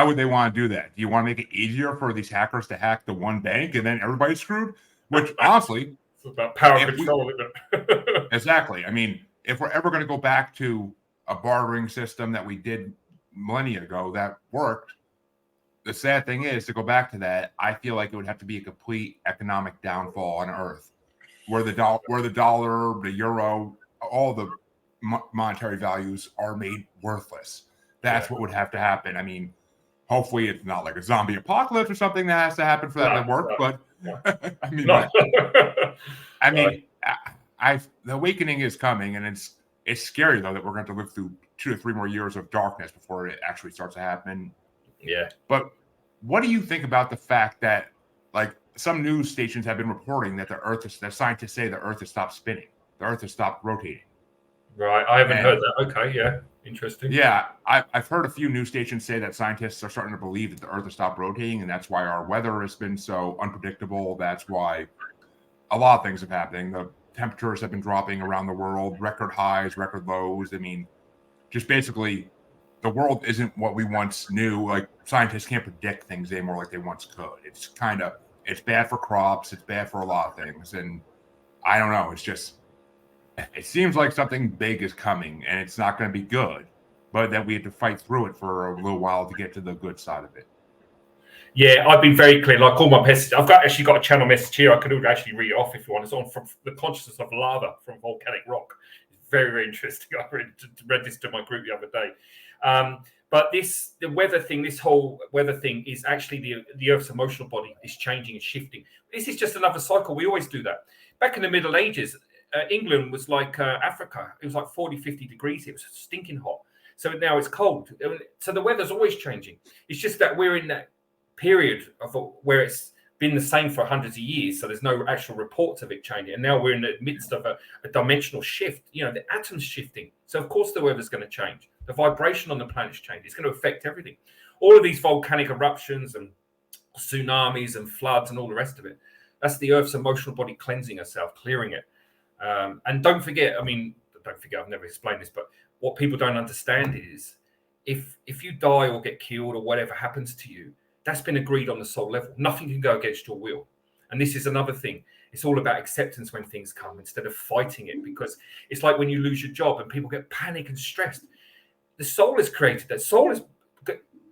would they want to do that? Do you want to make it easier for these hackers to hack the one bank and then everybody's screwed? Which honestly, it's about power control, isn't it? Exactly. I mean, if we're ever going to go back to a bartering system that we did millennia ago that worked. The sad thing is, to go back to that, I feel like it would have to be a complete economic downfall on Earth, where the dollar, the euro, all the monetary values are made worthless. That's what would have to happen. I mean, hopefully it's not like a zombie apocalypse or something that has to happen for that to work. But I mean, the awakening is coming, and it's scary though that we're going to live through 2 to 3 more years of darkness before it actually starts to happen. Yeah. But what do you think about the fact that, like, some news stations have been reporting that that scientists say the Earth has stopped spinning, the Earth has stopped rotating? Right, I haven't heard that. Okay, yeah, interesting. Yeah, I've heard a few news stations say that scientists are starting to believe that the Earth has stopped rotating, and that's why our weather has been so unpredictable. That's why a lot of things have happening. The temperatures have been dropping around the world, record highs, record lows. I mean, just basically, the world isn't what we once knew. Like, scientists can't predict things anymore like they once could. It's bad for crops. It's bad for a lot of things. And I don't know. It seems like something big is coming, and it's not going to be good, but that we have to fight through it for a little while to get to the good side of it. Yeah, I've been very clear. Like, all my messages, I've actually got a channel message here. I could actually read it off if you want. It's on From the Consciousness of Lava from Volcanic Rock. It's very, very interesting. I read this to my group the other day. But the weather thing, this whole weather thing is actually the Earth's emotional body is changing and shifting. This is just another cycle. We always do that. Back in the Middle Ages, England was like Africa. It was like 40, 50 degrees. It was stinking hot. So now it's cold. So the weather's always changing. It's just that we're in that period of where it's been the same for hundreds of years. So there's no actual reports of it changing. And now we're in the midst of a dimensional shift. You know, the atom's shifting. So of course the weather's going to change. The vibration on the planet's changing. It's going to affect everything. All of these volcanic eruptions and tsunamis and floods and all the rest of it. That's the Earth's emotional body cleansing herself, clearing it. And don't forget, I've never explained this, but what people don't understand is if you die or get killed or whatever happens to you, that's been agreed on the soul level. Nothing can go against your will. And this is another thing. It's all about acceptance when things come instead of fighting it, because it's like when you lose your job and people get panic and stressed. The soul has created that. Soul has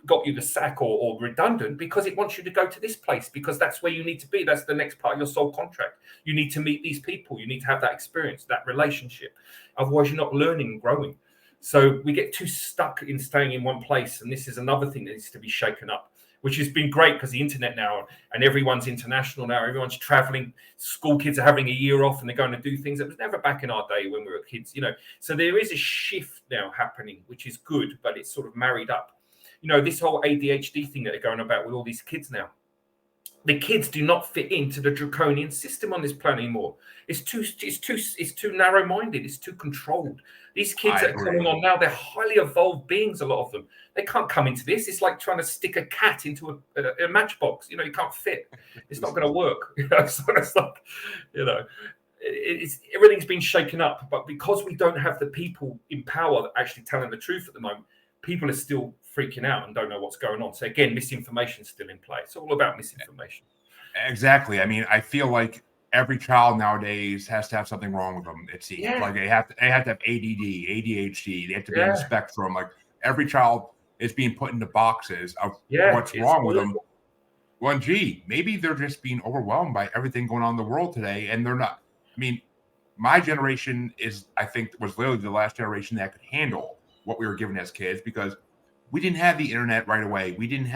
got you the sack or redundant because it wants you to go to this place, because that's where you need to be. That's the next part of your soul contract. You need to meet these people. You need to have that experience, that relationship. Otherwise, you're not learning and growing. So we get too stuck in staying in one place. And this is another thing that needs to be shaken up, which has been great because the internet now, and everyone's international now, everyone's traveling. School kids are having a year off and they're going to do things that was never back in our day when we were kids, you know. So there is a shift now happening, which is good, but it's sort of married up. You know, this whole ADHD thing that they're going about with all these kids now. The kids do not fit into the draconian system on this planet anymore. It's too narrow-minded. It's too controlled. These kids that are coming on now, they're highly evolved beings, a lot of them. They can't come into this. It's like trying to stick a cat into a matchbox. You know, you can't fit. It's not going to work. You know, so it's like, you know, everything's been shaken up. But because we don't have the people in power actually telling the truth at the moment, people are still freaking out and don't know what's going on. So again, misinformation is still in play. It's all about misinformation. Exactly. I mean, I feel like every child nowadays has to have something wrong with them. It seems like they have to have ADD, ADHD. They have to be on the spectrum. Like, every child is being put into boxes of what's wrong with them. Well, gee, maybe they're just being overwhelmed by everything going on in the world today, and they're not. I mean, my generation was literally the last generation that could handle what we were given as kids, because we didn't have the internet right away. We didn't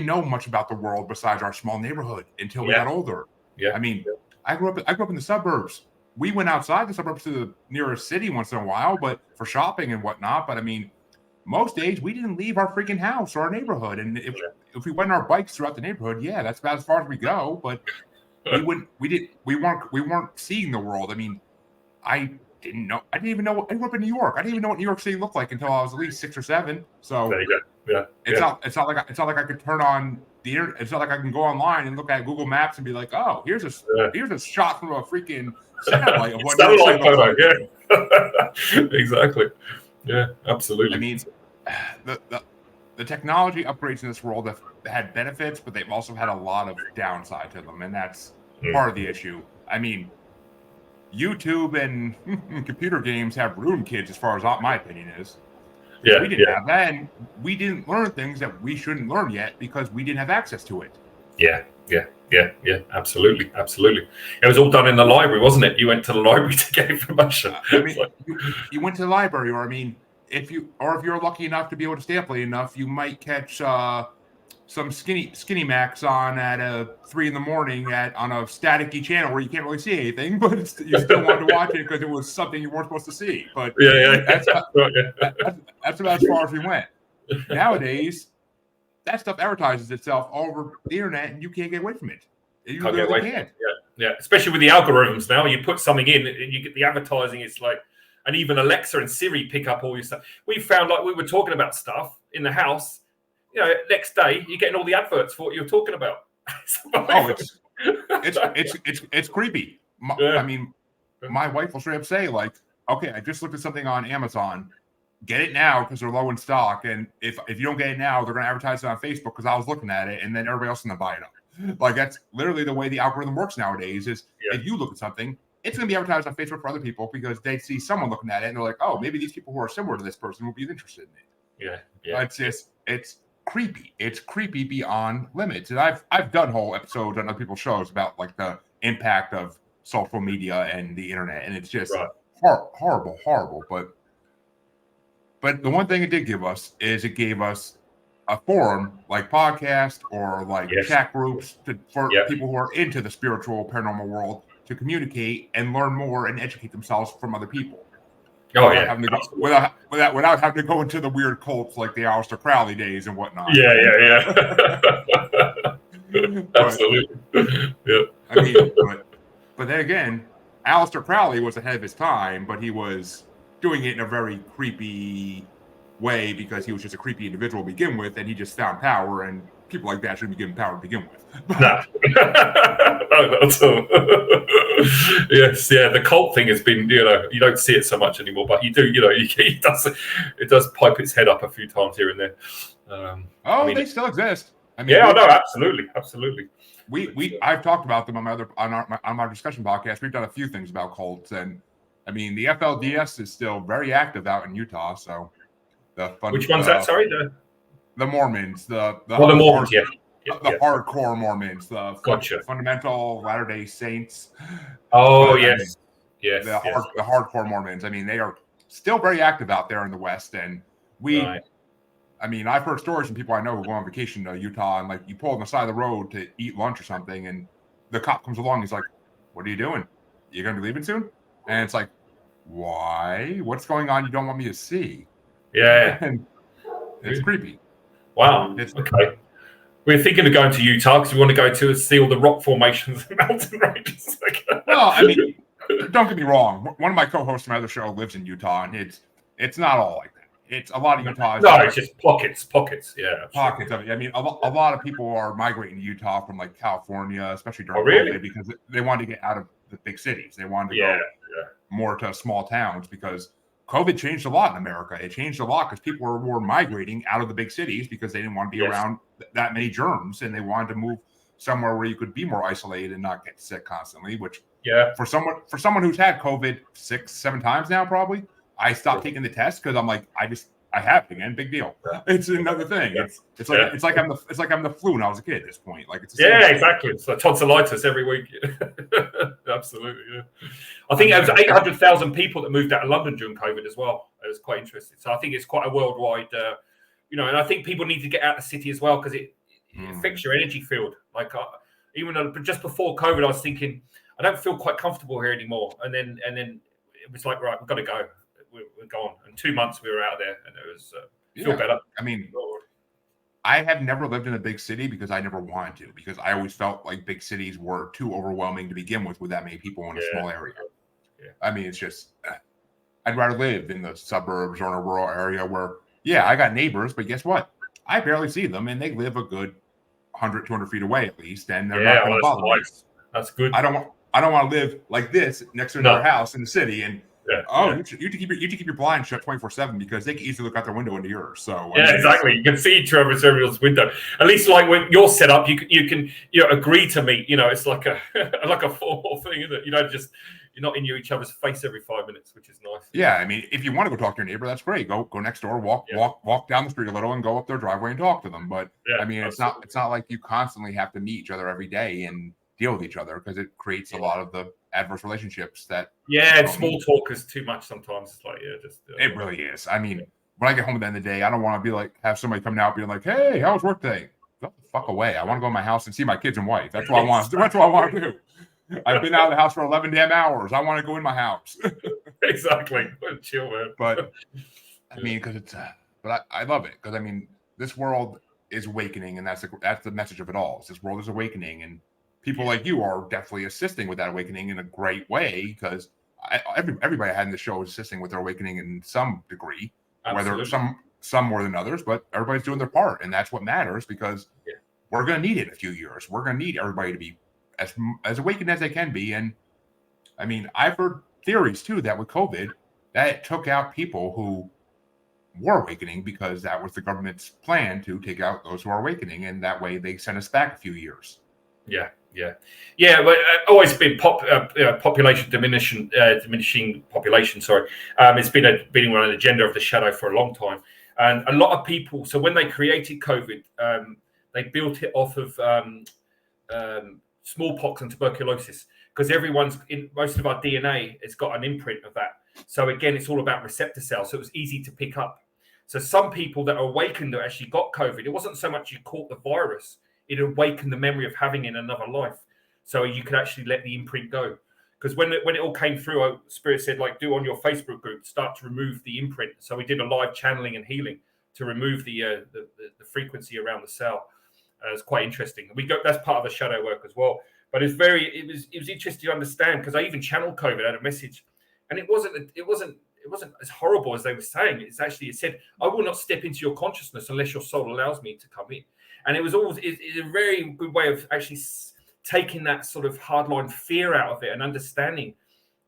know much about the world besides our small neighborhood until we got older. I mean, I grew up in the suburbs. We went outside the suburbs to the nearest city once in a while, but for shopping and whatnot. But I mean, most days we didn't leave our freaking house or our neighborhood. And if we went on our bikes throughout the neighborhood, that's about as far as we go. But we weren't seeing the world. I mean, I didn't know. I grew up in New York. I didn't even know what New York City looked like until I was at least 6 or 7. So it's not like I could turn on the internet. It's not like I can go online and look at Google Maps and be like, oh, here's a shot from a freaking satellite of what New York City looks like. Exactly. Yeah, absolutely. I mean, the technology upgrades in this world have had benefits, but they've also had a lot of downside to them, and that's part of the issue. I mean, YouTube and computer games have ruined kids, as far as my opinion is. We didn't have that, and we didn't learn things that we shouldn't learn yet because we didn't have access to it. Yeah, absolutely. It was all done in the library, wasn't it? You went to the library to get information. I mean, you went to the library, or I mean, if you're lucky enough to be able to stay up late enough, you might catch some skinny max on at 3 a.m. on a staticky channel where you can't really see anything, but you still wanted to watch it because it was something you weren't supposed to see. But that's about as far as we went. Nowadays, that stuff advertises itself all over the internet, and you can't get away from it. You literally can't. Yeah. Especially with the algorithms now, you put something in, and you get the advertising. It's like, and even Alexa and Siri pick up all your stuff. We found, like, we were talking about stuff in the house. Next day you're getting all the adverts for what you're talking about. It's creepy. I mean, my wife will straight up say, like, okay, I just looked at something on Amazon. Get it now because they're low in stock, and if you don't get it now, they're going to advertise it on Facebook because I was looking at it, and then everybody else is going to buy it up. Like, that's literally the way the algorithm works nowadays. Is if you look at something, it's going to be advertised on Facebook for other people because they see someone looking at it, and they're like, oh, maybe these people who are similar to this person will be interested in it. It's creepy. It's creepy beyond limits, and I've done whole episodes on other people's shows about like the impact of social media and the internet, and it's just horrible. But the one thing it did give us is it gave us a forum like podcast or like chat groups for people who are into the spiritual paranormal world to communicate and learn more and educate themselves from other people. Without having to go into the weird cults like the Aleister Crowley days and whatnot. Absolutely. I mean, but then again, Aleister Crowley was ahead of his time, but he was doing it in a very creepy way because he was just a creepy individual to begin with, and he just found power, and people like that shouldn't be given power to begin with. Yes, the cult thing has been, you don't see it so much anymore, but you do, it does pipe its head up a few times here and there. They still exist. I mean, absolutely. I've talked about them on our discussion podcast. We've done a few things about cults, and I mean, the FLDS is still very active out in Utah. So which one's that? Sorry, the Mormons, the Mormons, the hardcore Mormons, the fundamental Latter-day Saints. Oh, yes. The hardcore Mormons. I mean, they are still very active out there in the West, and I mean, I've heard stories from people I know who go on vacation to Utah, and like you pull on the side of the road to eat lunch or something, and the cop comes along. He's like, "What are you doing? You gonna be leaving soon?" And it's like, "Why? What's going on? You don't want me to see?" And it's creepy. Wow. Okay. We're thinking of going to Utah because we want to go to see all the rock formations and mountain ranges. Well, I mean, don't get me wrong. One of my co-hosts from my other show lives in Utah, and it's not all like that. It's a lot of Utah. It's just pockets. Yeah, pockets of it. I mean, a lot of people are migrating to Utah from like California, especially during COVID, because they wanted to get out of the big cities. They wanted to go more to small towns because COVID changed a lot in America. It changed a lot because people were migrating out of the big cities because they didn't want to be around that many germs, and they wanted to move somewhere where you could be more isolated and not get sick constantly. Which, for someone who's had COVID 6-7 times now, probably. I stopped taking the test because I'm like, I have it again. Big deal. It's another thing. It's like I'm the flu when I was a kid at this point. Like it's exactly. It's like tonsillitis every week. Absolutely. Yeah. I think it was 800,000 people that moved out of London during COVID as well. It was quite interesting. So I think it's quite a worldwide, and I think people need to get out of the city as well because it affects your energy field. Like even just before COVID, I was thinking I don't feel quite comfortable here anymore, and then it was like, right, we've got to go. We're gone. In 2 months, we were out there, and it was feel better. I mean, I have never lived in a big city because I never wanted to, because I always felt like big cities were too overwhelming to begin with that many people in a small area. I mean, it's just, I'd rather live in the suburbs or in a rural area where, I got neighbors, but guess what? I barely see them, and they live a good 100, 200 feet away at least, and they're not going to bother me. That's good. I don't want to live like this next to another house in the city, and you keep your blinds shut 24/7 because they can easily look out their window into yours. So exactly. You can see Trevor's window. At least like when you're set up, you can agree to meet. It's like a like a formal thing, isn't it? You don't just you're not in each other's face every 5 minutes, which is nice. Yeah, I mean, if you want to go talk to your neighbor, that's great. Go next door, walk down the street a little, and go up their driveway and talk to them. But I mean, it's not like you constantly have to meet each other every day and deal with each other, because it creates a lot of the adverse relationships that. Yeah, small talk is too much sometimes. It's like, it really is. I mean, when I get home at the end of the day, I don't want to be like, have somebody coming out being like, "Hey, how was work today?" Get the fuck away. I want to go to my house and see my kids and wife. That's what I want. That's what I want to do. I've been out of the house for 11 damn hours. I want to go in my house. Exactly. Chill, man. But I mean, because it's, but I love it, because I mean, this world is awakening, and that's the message of it all. This world is awakening, and people like you are definitely assisting with that awakening in a great way, because everybody I had in the show is assisting with their awakening in some degree. Absolutely. Whether some more than others, but everybody's doing their part, and that's what matters, because we're going to need it in a few years. We're going to need everybody to be as awakened as they can be. And I mean, I've heard theories too that with COVID, that it took out people who were awakening, because that was the government's plan to take out those who are awakening, and that way they sent us back a few years. Yeah. But always been population diminishing population. Sorry, it's been on an agenda of the shadow for a long time, and a lot of people. So when they created COVID, they built it off of smallpox and tuberculosis, because most of our DNA has got an imprint of that. So again, it's all about receptor cells. So it was easy to pick up. So some people that are awakened that actually got COVID, it wasn't so much you caught the virus. It awakened the memory of having in another life, so you could actually let the imprint go. Because when it all came through, Spirit said, like, do on your Facebook group, start to remove the imprint. So we did a live channeling and healing to remove the frequency around the cell. It's quite interesting. That's part of the shadow work as well. But it was interesting to understand, because I even channeled COVID, I had a message, and it wasn't as horrible as they were saying. It said, I will not step into your consciousness unless your soul allows me to come in. And it was it's a very good way of actually taking that sort of hardline fear out of it, and understanding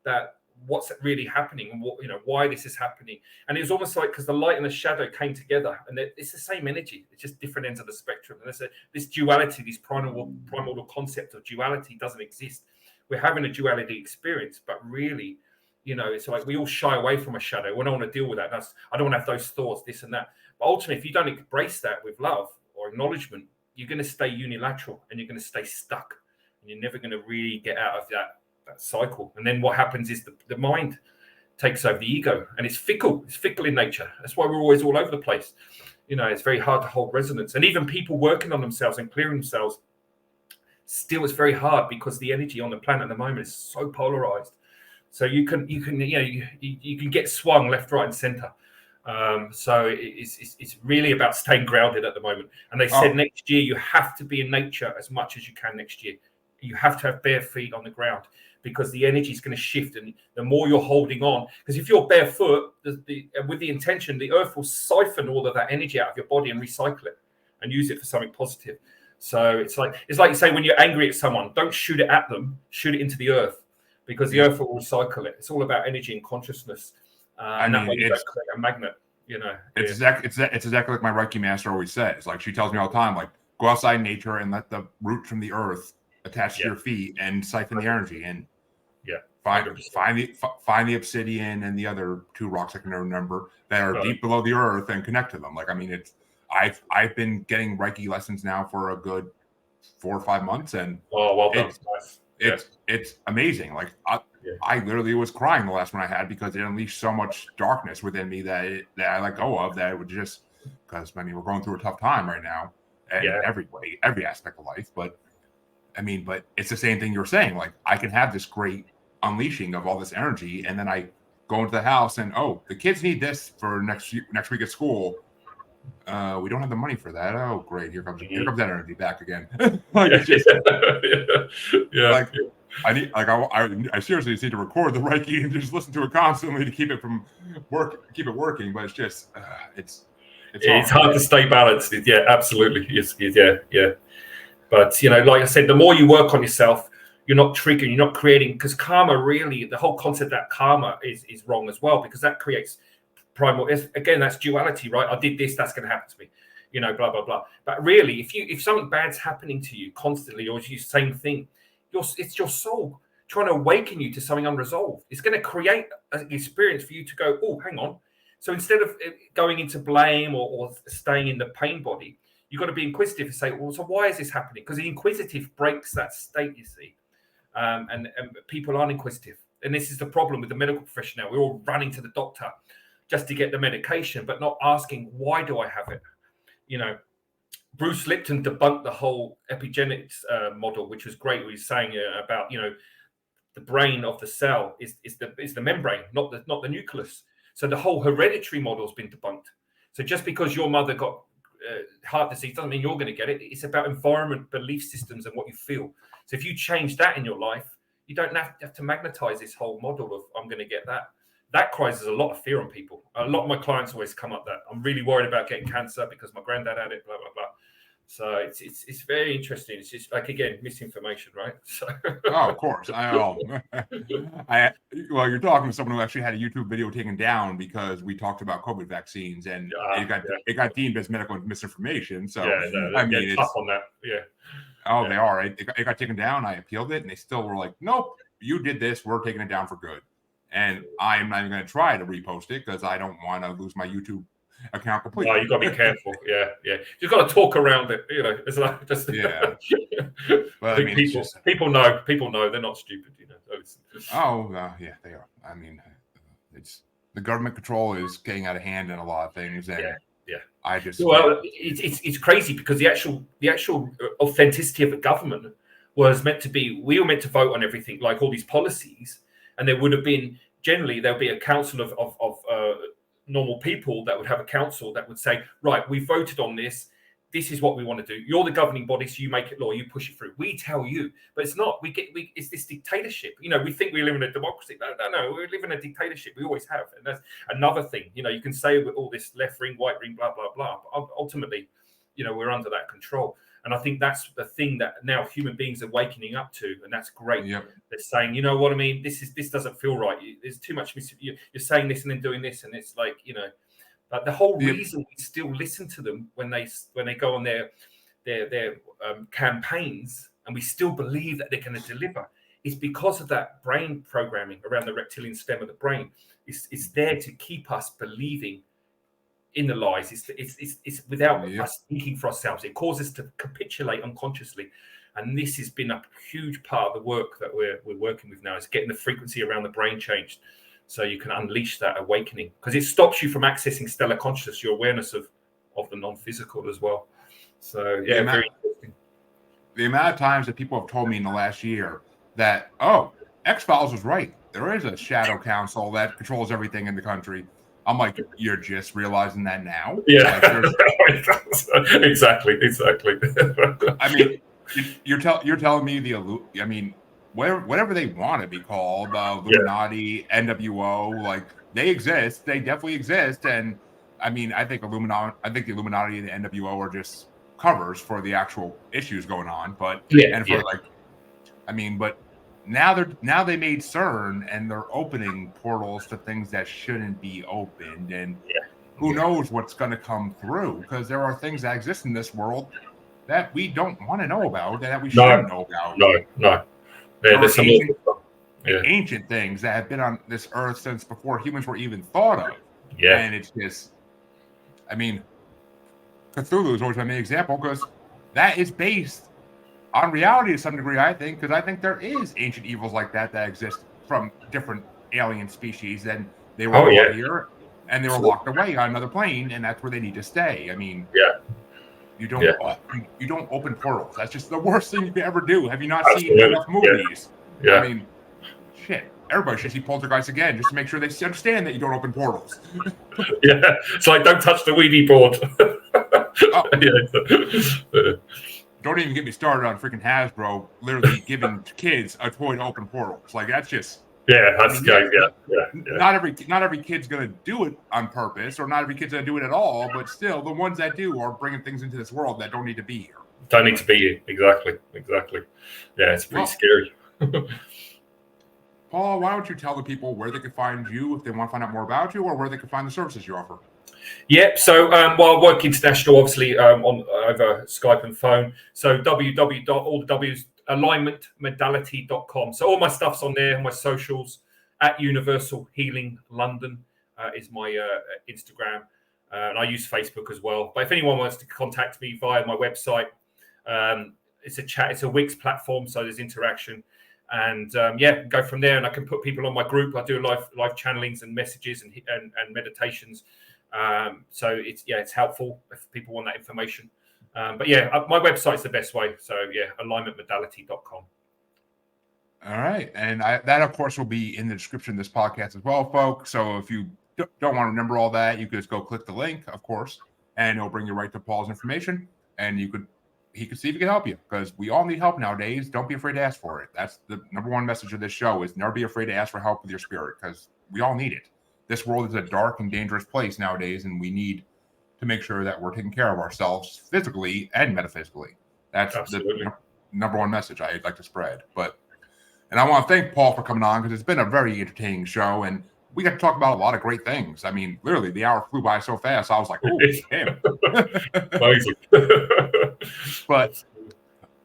that what's really happening, and why this is happening. And it was almost like, because the light and the shadow came together, and it's the same energy. It's just different ends of the spectrum. And this duality, this primordial concept of duality doesn't exist. We're having a duality experience, but really, it's like we all shy away from a shadow. We don't want to deal with that. I don't want to have those thoughts, this and that. But ultimately, if you don't embrace that with love or acknowledgement, you're going to stay unilateral, and you're going to stay stuck, and you're never going to really get out of that cycle. And then what happens is the mind takes over the ego, and it's fickle in nature. That's why we're always all over the place. It's very hard to hold resonance. And even people working on themselves and clearing themselves, still it's very hard, because the energy on the planet at the moment is so polarized. So you can get swung left, right, and center. So it's really about staying grounded at the moment. And they said next year you have to be in nature as much as you can next year. You have to have bare feet on the ground, because the energy is going to shift, and the more you're holding on, because if you're barefoot, with the intention, the earth will siphon all of that energy out of your body and recycle it and use it for something positive. So it's like you say, when you're angry at someone, don't shoot it at them, shoot it into the earth, because the earth will recycle it. It's all about energy and consciousness. And that way you don't create a magnet. It's exactly like my Reiki master always says. Like, she tells me all the time, like, go outside in nature and let the root from the earth attach to your feet and siphon the energy, and find the obsidian and the other two rocks I can never remember that are deep below the earth, and connect to them. Like, I mean, I've been getting Reiki lessons now for a good 4 or 5 months, and well done. It's amazing. Like, I literally was crying the last one I had, because it unleashed so much darkness within me that I let go of, that it would just, because I mean, we're going through a tough time right now, in every way, every aspect of life. But I mean, but it's the same thing you're saying. Like, I can have this great unleashing of all this energy, and then I go into the house and, the kids need this for next week at school. We don't have the money for that. Oh, great! Here comes that energy back again. Like, it's just, like, I need, like, I seriously just need to record the Reiki and just listen to it constantly to keep it working. But it's just, it's hard to stay balanced. Yeah, absolutely. Yes, yeah. But like I said, the more you work on yourself, you're not triggering, you're not creating, because karma, really, the whole concept that karma is wrong as well, because that creates primal. Again, that's duality, right? I did this, that's going to happen to me, blah blah blah. But really, if something bad's happening to you constantly, or you same thing, it's your soul. trying to awaken you to something unresolved. It's going to create an experience for you to go, oh, hang on. So instead of going into blame or staying in the pain body, you've got to be inquisitive and say, well, so why is this happening? Because the inquisitive breaks that state, you see. And people aren't inquisitive. And this is the problem with the medical profession now. We're all running to the doctor just to get the medication, but not asking, why do I have it? You know, Bruce Lipton debunked the whole epigenetics model, which was great. He was saying about, you know, the brain of the cell is the membrane, not the nucleus. So the whole hereditary model has been debunked. So just because your mother got heart disease doesn't mean you're going to get it. It's about environment, belief systems, and what you feel. So if you change that in your life, you don't have to magnetize this whole model of I'm going to get that. That causes a lot of fear on people. A lot of my clients always come up that I'm really worried about getting cancer because my granddad had it, blah, blah, blah. So it's very interesting. It's just like, again, misinformation, right? So Oh, of course. Well, you're talking to someone who actually had a YouTube video taken down because we talked about COVID vaccines, and it got deemed as medical misinformation. So I mean, it's tough on that. Yeah. Oh, they are. It got taken down. I appealed it, and they still were like, "Nope, you did this. We're taking it down for good." And I am not even going to try to repost it because I don't want to lose my YouTube account completely. No, you got to be careful. Yeah. You've got to talk around it. You know, it's like just But I mean, people know. They're not stupid. You know. Yeah, they are. I mean, it's the government control is getting out of hand in a lot of things, and I just it's crazy because the actual authenticity of the government was meant to be. We were meant to vote on everything, like all these policies, and there would have been generally there'll be a council of normal people that would have a council that would say, right, we voted on this. This is what we want to do. You're the governing body, so you make it law, you push it through. We tell you, but it's not. It's this dictatorship. You know, we think we live in a democracy. No, we live in a dictatorship. We always have, and that's another thing. You know, you can say with all this left ring, white ring, blah blah blah, but ultimately, you know, we're under that control. And I think that's the thing that now human beings are waking up to, and that's great. Yep. They're saying, you know what I mean? This doesn't feel right. There's too much. You're saying this and then doing this, and it's like, you know. But the whole reason we still listen to them when they go on their campaigns, and we still believe that they're going to deliver, is because of that brain programming around the reptilian stem of the brain. It's there to keep us believing in the lies. It's without us thinking for ourselves. It causes us to capitulate unconsciously, and this has been a huge part of the work that we're working with now. Is getting the frequency around the brain changed, so you can unleash that awakening, because it stops you from accessing stellar consciousness, your awareness of the non-physical as well. So very interesting. The amount of times that people have told me in the last year that, X-Files was right. There is a shadow council that controls everything in the country. I'm like, you're just realizing that now? Yeah, like, exactly. I mean, you're telling me whatever they want to be called, Illuminati, NWO, like they exist. They definitely exist. And I mean, I think the Illuminati and the NWO are just covers for the actual issues going on. But but now they made CERN, and they're opening portals to things that shouldn't be opened, and who knows what's going to come through, because there are things that exist in this world that we don't want to know about, that we shouldn't know about. No. There's some ancient things that have been on this earth since before humans were even thought of. Yeah. And it's just, I mean, Cthulhu is always my main example, because that is based on reality to some degree, I think, because I think there is ancient evils like that exist from different alien species, and they were here, and they were locked away on another plane, and that's where they need to stay. I mean, you don't open portals. That's just the worst thing you could ever do. Have you not seen enough movies? Yeah. I mean, shit. Everybody should see Poltergeist again, just to make sure they understand that you don't open portals. It's like, don't touch the Ouija board. Don't even get me started on freaking Hasbro literally giving kids a toy to open portals. Like, that's just Not every kid's gonna do it on purpose, or not every kid's gonna do it at all. But still, the ones that do are bringing things into this world that don't need to be here. Don't need to be here. Exactly. Yeah, it's pretty scary. Paul, why don't you tell the people where they can find you if they want to find out more about you, or where they can find the services you offer? Yep. So, I work international, obviously, on over Skype and phone. So, all the W's, alignmentmodality.com. So all my stuff's on there, my socials at Universal Healing London is my Instagram. And I use Facebook as well. But if anyone wants to contact me via my website, it's a chat, it's a Wix platform, so there's interaction. And go from there. And I can put people on my group. I do live channelings and messages and meditations. So it's helpful if people want that information. But my website's the best way. So alignmentmodality.com. All right. And that, of course, will be in the description of this podcast as well, folks. So if you don't want to remember all that, you could just go click the link, of course, and it'll bring you right to Paul's information. And he could see if he can help you, because we all need help nowadays. Don't be afraid to ask for it. That's the number one message of this show, is never be afraid to ask for help with your spirit, because we all need it. This world is a dark and dangerous place nowadays, and we need to make sure that we're taking care of ourselves physically and metaphysically. That's Absolutely. The number one message I'd like to spread. And I want to thank Paul for coming on, because it's been a very entertaining show, and we got to talk about a lot of great things. I mean, literally, the hour flew by so fast. I was like, "Oh, damn!" Amazing. But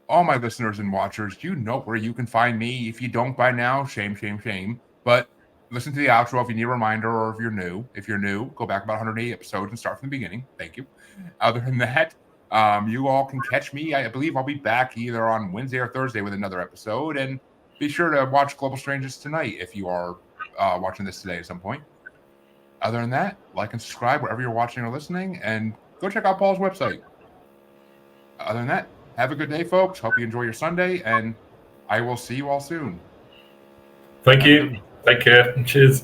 all my listeners and watchers, you know where you can find me. If you don't by now, shame, shame, shame. But listen to the outro if you need a reminder, or if you're new. If you're new, go back about 180 episodes and start from the beginning. Thank you. Other than that, you all can catch me. I believe I'll be back either on Wednesday or Thursday with another episode. And be sure to watch Global Strangers tonight if you are watching this today at some point. Other than that, like and subscribe wherever you're watching or listening, and go check out Paul's website. Other than that, have a good day, folks. Hope you enjoy your Sunday, and I will see you all soon. Thank you. Take care. Cheers.